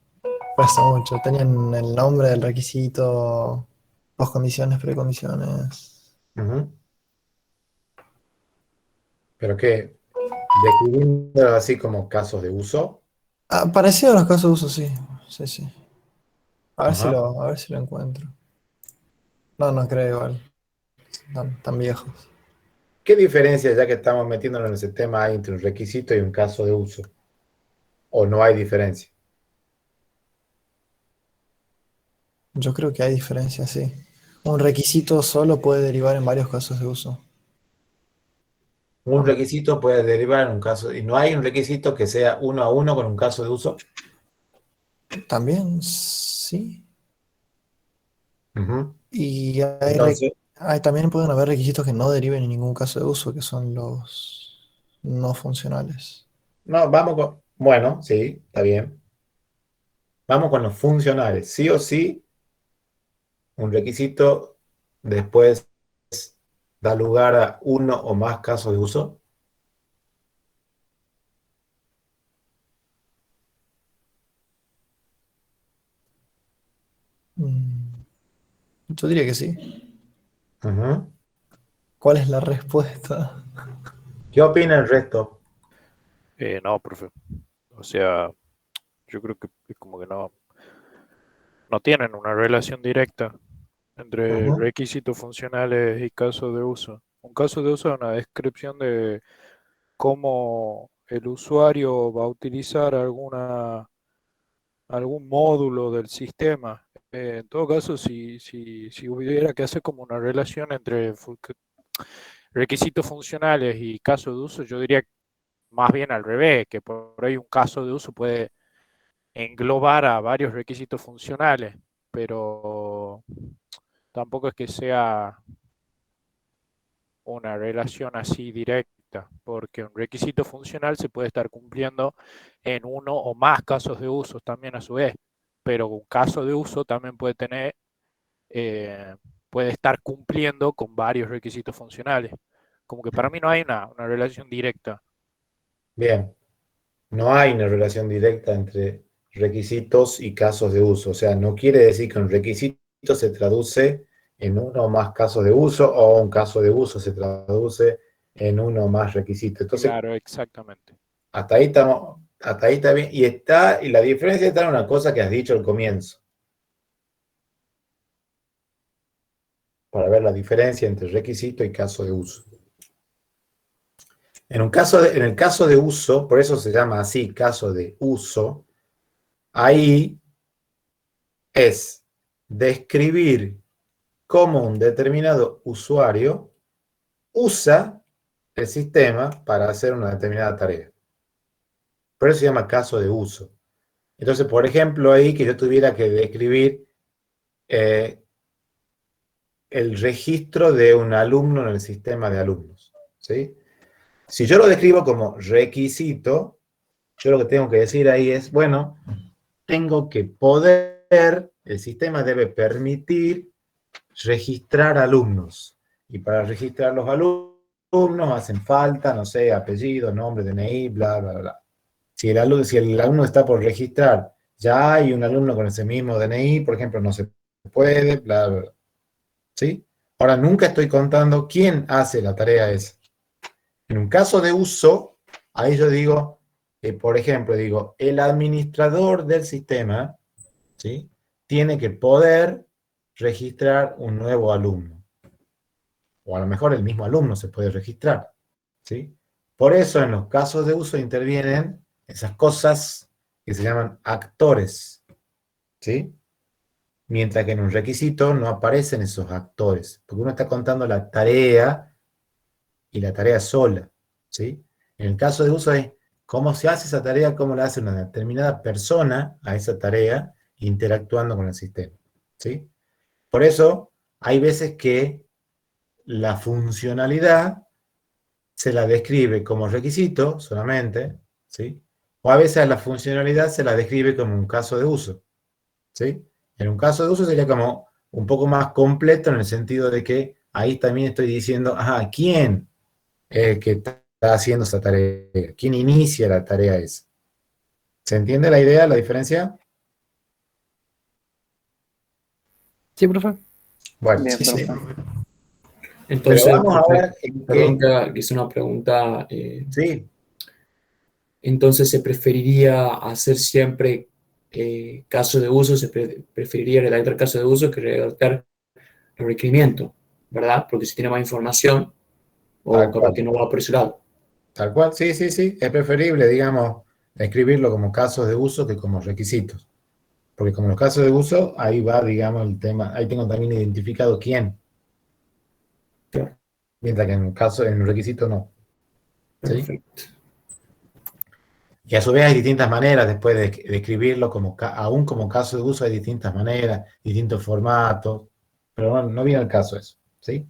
Fue hace mucho. Tenían el nombre del requisito, postcondiciones, precondiciones. Ujú. ¿Pero qué? Describiendo así como casos de uso. Ah, parecido a los casos de uso, sí. Sí, sí. Ajá. A ver si lo encuentro. No, no creo igual. Tan viejos. ¿Qué diferencia, ya que estamos metiéndonos en ese tema, hay entre un requisito y un caso de uso? ¿O no hay diferencia? Yo creo que hay diferencias, sí. Un requisito solo puede derivar en varios casos de uso. Un requisito puede derivar en un caso, y no hay un requisito que sea uno a uno con un caso de uso. También, sí. Ujú. Y Entonces, también pueden haber requisitos que no deriven en ningún caso de uso, que son no funcionales. No, vamos con... Bueno, sí, está bien. Vamos con los funcionales. Sí o sí, un requisito después da lugar a uno o más casos de uso. Mm, Yo diría que sí. Ujú. ¿Cuál es la respuesta? ¿Qué opina el resto? No, profe. O sea, yo creo que es como que no tienen una relación directa entre Ujú. requisitos funcionales y casos de uso. Un caso de uso es una descripción de cómo el usuario va a utilizar algún módulo del sistema. En todo caso, si hubiera que hacer como una relación entre requisitos funcionales y casos de uso, yo diría más bien al revés, que por ahí un caso de uso puede englobar a varios requisitos funcionales, pero tampoco es que sea una relación así directa, porque un requisito funcional se puede estar cumpliendo en uno o más casos de uso también a su vez, pero un caso de uso también eh, puede estar cumpliendo con varios requisitos funcionales. Como que para mí no hay una relación directa. Bien, no hay una relación directa entre requisitos y casos de uso. O sea, no quiere decir que un requisito se traduce en uno o más casos de uso o un caso de uso se traduce en uno o más requisitos. Entonces, Claro, exactamente. hasta ahí estamos, hasta ahí está bien. Y la diferencia está en una cosa que has dicho al comienzo, para ver la diferencia entre requisito y caso de uso. En el caso de uso, por eso se llama así, caso de uso, ahí es describir cómo un determinado usuario usa el sistema para hacer una determinada tarea. Por eso se llama caso de uso. Entonces, por ejemplo, ahí que yo tuviera que describir el registro de un alumno en el sistema de alumnos, ¿sí? Si yo lo describo como requisito, yo lo que tengo que decir ahí es, bueno, tengo que poder, el sistema debe permitir registrar alumnos. Y para registrar los alumnos hacen falta, no sé, apellido, nombre, DNI, bla, bla, bla. Si el alumno está por registrar, ya hay un alumno con ese mismo DNI, por ejemplo, no se puede, bla, bla, bla. ¿Sí? Ahora, nunca estoy contando quién hace la tarea esa. En un caso de uso, ahí yo digo, por ejemplo, digo, el administrador del sistema, ¿sí? Tiene que poder registrar un nuevo alumno. O a lo mejor el mismo alumno se puede registrar, ¿sí? Por eso en los casos de uso intervienen esas cosas que se llaman actores, ¿sí? Mientras que en un requisito no aparecen esos actores, porque uno está contando la tarea y la tarea sola, ¿sí? En el caso de uso es cómo se hace esa tarea, cómo la hace una determinada persona a esa tarea interactuando con el sistema, ¿sí? Por eso hay veces que la funcionalidad se la describe como requisito solamente, ¿sí? O a veces la funcionalidad se la describe como un caso de uso, ¿sí? En un caso de uso sería como un poco más completo en el sentido de que ahí también estoy diciendo, ajá, ¿quién es el que está haciendo esa tarea? ¿Quién inicia la tarea esa? ¿Se entiende la idea, la diferencia? Sí, profe. Bueno, Bien, Sí, sí. profe. pero Entonces, vamos a profe, ver en perdón qué, que hice una pregunta. sí, Entonces, ¿se preferiría hacer siempre caso de uso? Preferiría redactar caso de uso que redactar el requerimiento, ¿verdad? Porque si tiene más información, o tal capaz cual. que no va por ese lado. Tal cual, sí, sí, sí. Es preferible, digamos, escribirlo como casos de uso que como requisitos. Porque como los casos de uso, ahí va, digamos, el tema. Ahí tengo también identificado quién. Claro, Mientras que en un requisito no. ¿Sí? perfecto. Y a su vez hay distintas maneras después de escribirlo, aún como caso de uso hay distintas maneras, distintos formatos. Pero bueno, no viene el caso eso. ¿Sí?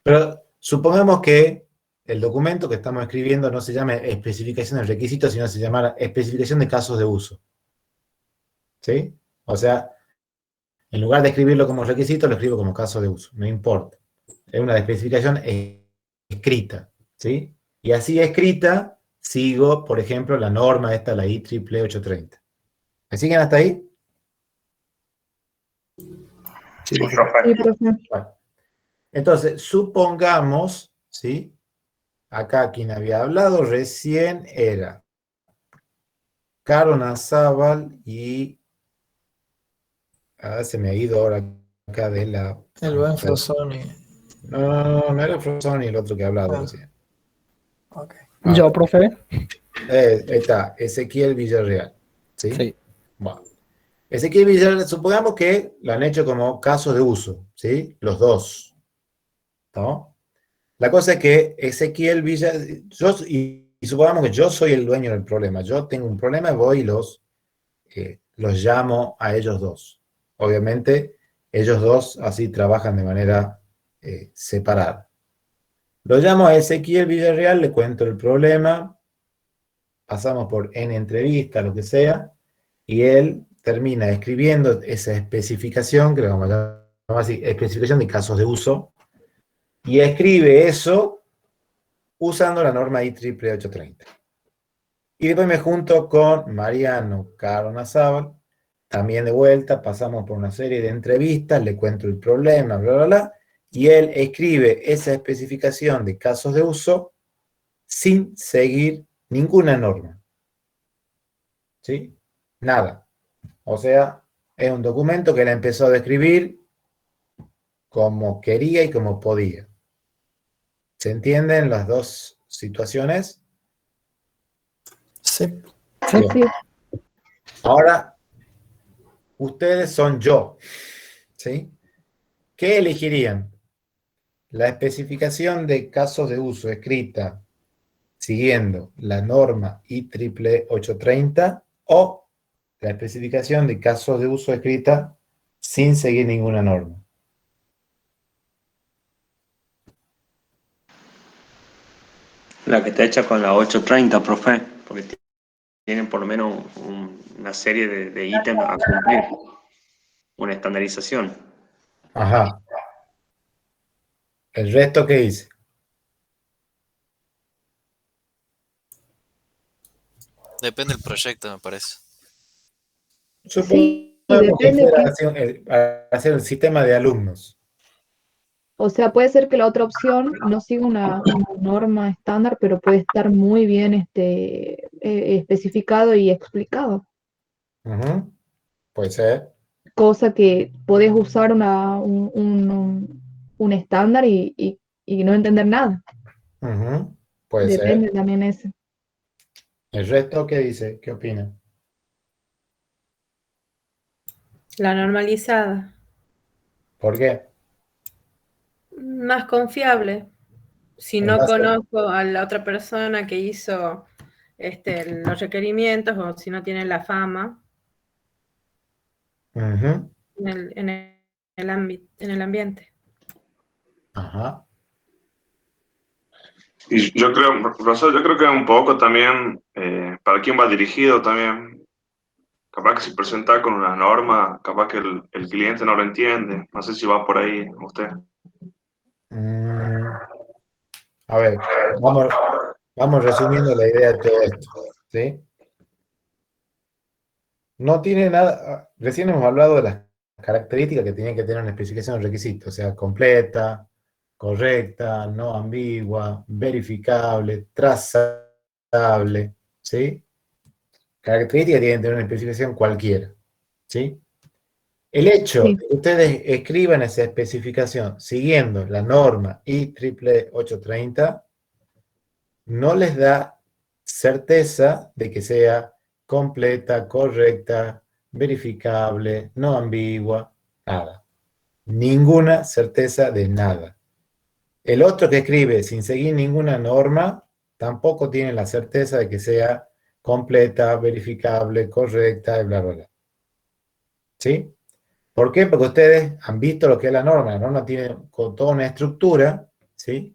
Pero supongamos que el documento que estamos escribiendo no se llame especificación de requisitos, sino se llama especificación de casos de uso. ¿Sí? O sea, en lugar de escribirlo como requisito, lo escribo como caso de uso. No importa. Es una especificación escrita. ¿Sí? Y así escrita, sigo, por ejemplo, la norma esta, la IEEE 830. ¿Me siguen hasta ahí? Sí, Sí, profe. profe. Sí, profe. Bueno. Entonces, supongamos, ¿sí? Acá quien había hablado recién era Carona Zabal y... se me ha ido ahora acá de la... El buen Frosoni. No era Frosoni el otro que ha hablado Ah, recién. ok. Yo, profe. Ahí está, Ezequiel Villarreal. ¿Sí? Sí. Bueno. Ezequiel Villarreal, supongamos que lo han hecho como casos de uso, ¿sí? Los dos. ¿No? La cosa es que Ezequiel Villarreal, y supongamos que yo soy el dueño del problema. Yo tengo un problema, voy y los llamo a ellos dos. Obviamente, ellos dos así trabajan de manera separada. Lo llamo a Ezequiel Villarreal, le cuento el problema, pasamos por N entrevista, lo que sea, y él termina escribiendo esa especificación, que le vamos a llamar así, especificación de casos de uso, y escribe eso usando la norma IEEE 830. Y después me junto con Mariano Caronazábal, también de vuelta, pasamos por una serie de entrevistas, le cuento el problema, bla, bla, bla, y él escribe esa especificación de casos de uso sin seguir ninguna norma. ¿Sí? Nada. O sea, es un documento que él empezó a escribir como quería y como podía. ¿Se entienden las dos situaciones? Sí. Sí. Bien. Ahora, ustedes son yo. ¿Sí? ¿Qué elegirían? La especificación de casos de uso escrita siguiendo la norma IEEE 830 o la especificación de casos de uso escrita sin seguir ninguna norma. La que está hecha con la 830, profe, porque tienen por lo menos una serie de ítems a cumplir, una estandarización. Ajá. ¿El resto qué dice? Depende del proyecto, me parece. Sí, Supongamos que depende fuera que, para hacer el sistema de alumnos. o sea, puede ser que la otra opción no siga una norma estándar, pero puede estar muy bien especificado y explicado. Ujú. Puede ser. Cosa que podés usar un estándar y no entender nada. Ujú. Puede ser. Depende también ese. ¿El resto qué dice? ¿Qué opina? La normalizada, ¿Por qué? más confiable. Si En no base a... conozco a la otra persona que hizo los requerimientos o si no tiene la fama Ujú. en el ambiente. Ajá. Y yo creo, profesor, yo creo que un poco también para quién va dirigido también. Capaz que si presenta con una norma, capaz que el cliente no lo entiende. No sé si va por ahí usted. A ver, vamos resumiendo la idea de todo esto. ¿Sí? No tiene nada. Recién hemos hablado de las características que tiene que tener una especificación de requisitos, o sea, completa, correcta, no ambigua, verificable, trazable, ¿sí? Características tienen que tener una especificación cualquiera, ¿sí? El hecho Sí. de que ustedes escriban esa especificación siguiendo la norma IEEE 830 no les da certeza de que sea completa, correcta, verificable, no ambigua, nada. Ninguna certeza de nada. El otro que escribe sin seguir ninguna norma tampoco tiene la certeza de que sea completa, verificable, correcta, y bla, bla, bla. ¿Sí? ¿Por qué? Porque ustedes han visto lo que es la norma. La norma tiene toda una estructura, ¿sí?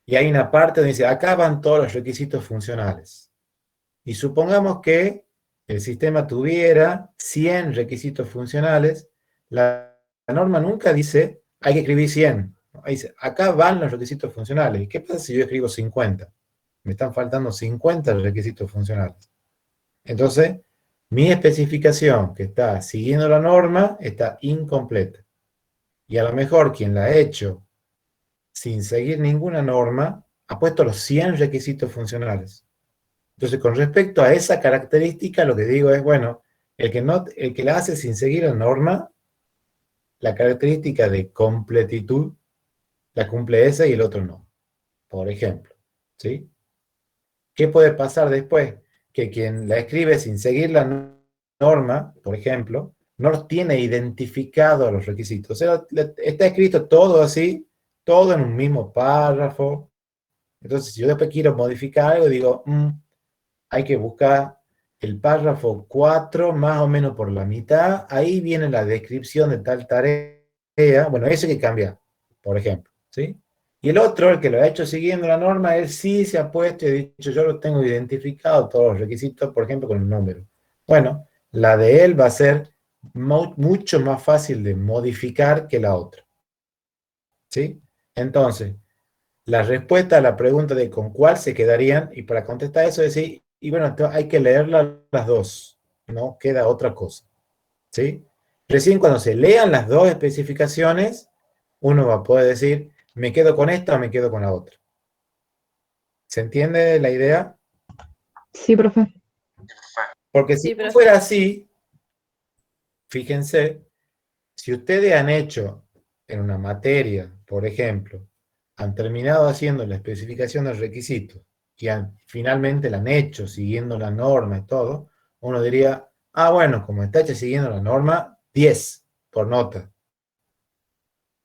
y hay una parte donde dice, acá van todos los requisitos funcionales. Y supongamos que el sistema tuviera 100 requisitos funcionales, la norma nunca dice, hay que escribir 100. Ahí dice, acá van los requisitos funcionales. ¿Y qué pasa si yo escribo 50? Me están faltando 50 requisitos funcionales. Entonces, mi especificación que está siguiendo la norma está incompleta. Y a lo mejor quien la ha hecho sin seguir ninguna norma ha puesto los 100 requisitos funcionales. Entonces, con respecto a esa característica, lo que digo es, bueno, el que la hace sin seguir la norma, la característica de completitud la cumple esa y el otro no. Por ejemplo, ¿sí? ¿Qué puede pasar después? Que quien la escribe sin seguir la norma, por ejemplo, no tiene identificado los requisitos. O sea, está escrito todo así, todo en un mismo párrafo. Entonces, si yo después quiero modificar algo, digo, hay que buscar el párrafo 4 más o menos por la mitad. Ahí viene la descripción de tal tarea. Bueno, eso hay que cambiar, por ejemplo, ¿sí? Y el otro, el que lo ha hecho siguiendo la norma, él sí se ha puesto y ha dicho, yo lo tengo identificado, todos los requisitos, por ejemplo, con un número. Bueno, la de él va a ser mucho más fácil de modificar que la otra. ¿Sí? Entonces, la respuesta a la pregunta de con cuál se quedarían, y para contestar eso decir, y bueno, hay que leerlas las dos, no queda otra cosa. ¿Sí? Recién cuando se lean las dos especificaciones, uno va a poder decir, ¿me quedo con esta o me quedo con la otra? ¿Se entiende la idea? Sí, profe. Porque si no fuera así, fíjense, si ustedes han hecho en una materia, por ejemplo, han terminado haciendo la especificación del requisito y finalmente la han hecho siguiendo la norma y todo, uno diría, bueno, como está hecha siguiendo la norma, 10 por nota.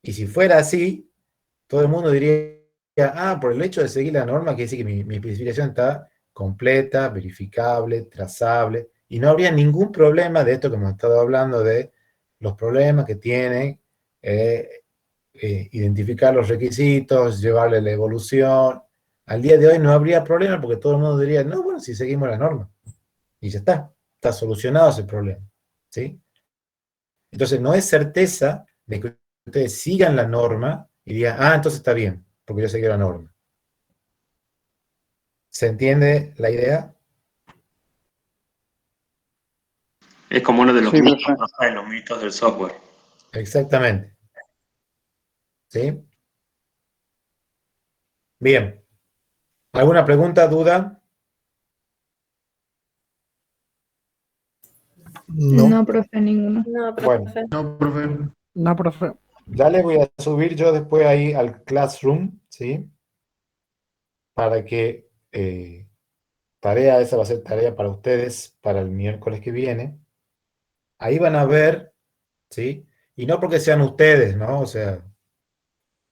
Y si fuera así, todo el mundo diría, por el hecho de seguir la norma, quiere decir que mi especificación está completa, verificable, trazable, y no habría ningún problema de esto que hemos estado hablando de los problemas que tiene identificar los requisitos, llevarle la evolución. Al día de hoy no habría problema porque todo el mundo diría, no, bueno, si seguimos la norma. Y ya está solucionado ese problema. ¿Sí? Entonces no es certeza de que ustedes sigan la norma y digan, entonces está bien, porque yo seguí la norma. ¿Se entiende la idea? Es como uno de los Sí, mitos, profe. ¿no? Los mitos del software. Exactamente. ¿Sí? Bien. ¿Alguna pregunta, duda? No, profe, ninguno. No, Bueno. profe. No, profe. No, profe. Ya les voy a subir yo después ahí al Classroom, ¿sí? Para que esa va a ser tarea para ustedes para el miércoles que viene. Ahí van a ver, ¿sí? Y no porque sean ustedes, ¿no? O sea,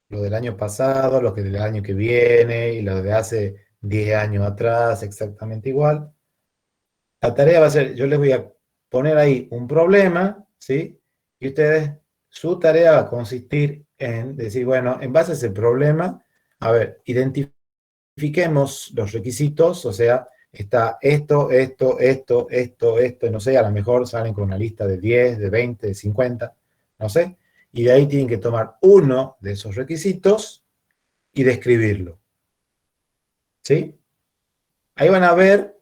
lo del año pasado, lo que del año que viene y lo de hace 10 años atrás, exactamente igual. La tarea va a ser, yo les voy a poner ahí un problema, ¿sí? Y ustedes, su tarea va a consistir en decir, bueno, en base a ese problema, a ver, identifiquemos los requisitos, o sea, está esto, y no sé, a lo mejor salen con una lista de 10, de 20, de 50, no sé, y de ahí tienen que tomar uno de esos requisitos y describirlo. ¿Sí? Ahí van a ver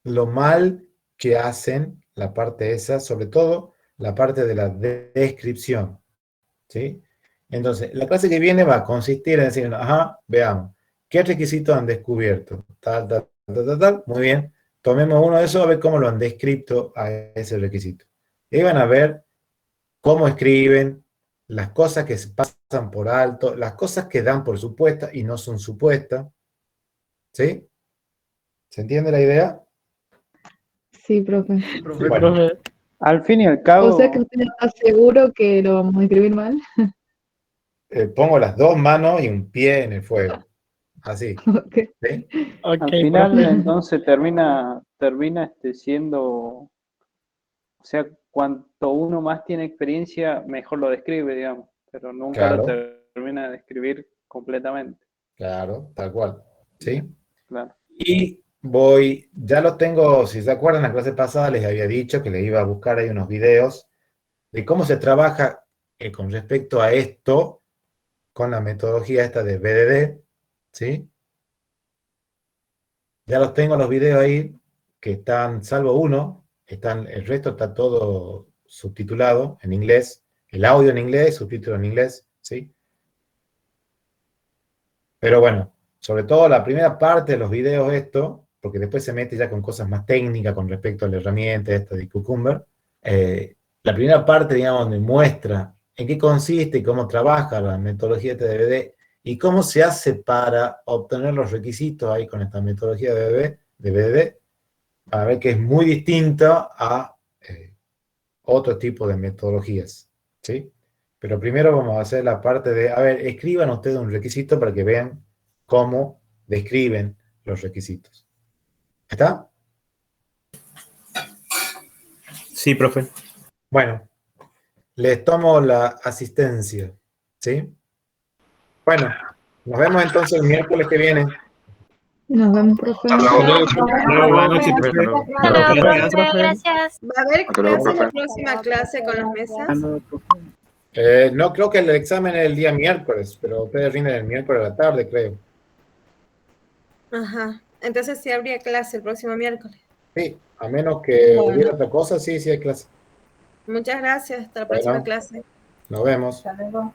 lo mal que hacen la parte esa, sobre todo la parte de la descripción. ¿Sí? Entonces, la clase que viene va a consistir en decir, veamos, ¿qué requisitos han descubierto? Tal. Muy bien, tomemos uno de esos a ver cómo lo han descrito a ese requisito. Y van a ver cómo escriben, las cosas que se pasan por alto, las cosas que dan por supuestas y no son supuestas. ¿Sí? ¿Se entiende la idea? Sí, profe. Bueno, Al fin y al O cabo, sea que usted está seguro que lo vamos a escribir mal. pongo las dos manos y un pie en el fuego. Así. Ok. ¿Sí? al final entonces termina siendo, o sea, cuanto uno más tiene experiencia, mejor lo describe, digamos, pero nunca lo Claro. termina de describir completamente. Claro, tal cual. ¿Sí? Claro. Y ya lo tengo, si se acuerdan, en la clase pasada les había dicho que les iba a buscar ahí unos videos de cómo se trabaja con respecto a esto con la metodología esta de BDD, ¿sí? Ya los tengo los videos ahí, que están, salvo uno, el resto está todo subtitulado en inglés, el audio en inglés, subtítulo en inglés, ¿sí? Pero bueno, sobre todo la primera parte de los videos porque después se mete ya con cosas más técnicas con respecto a la herramienta esta de Cucumber. La primera parte, digamos, me muestra en qué consiste y cómo trabaja la metodología de TDD y cómo se hace para obtener los requisitos ahí con esta metodología de BDD, para ver que es muy distinta a otro tipo de metodologías, ¿sí? Pero primero vamos a hacer la parte de, a ver, escriban ustedes un requisito para que vean cómo describen los requisitos. ¿Está? Sí, profe. Bueno, les tomo la asistencia, ¿sí? Bueno, nos vemos entonces el miércoles que viene. Nos vemos, profe. Buenas noches, profe. Gracias. ¿Va a haber Hasta luego, clase la profe. próxima clase con las mesas? No creo que el examen es el día miércoles, pero ustedes rinden el miércoles a la tarde, creo. Ajá. Entonces sí habría clase el próximo miércoles. Sí, a menos que Bueno. hubiera otra cosa, sí hay clase. Muchas gracias. Hasta la próxima Bueno. clase. Nos vemos. Hasta luego.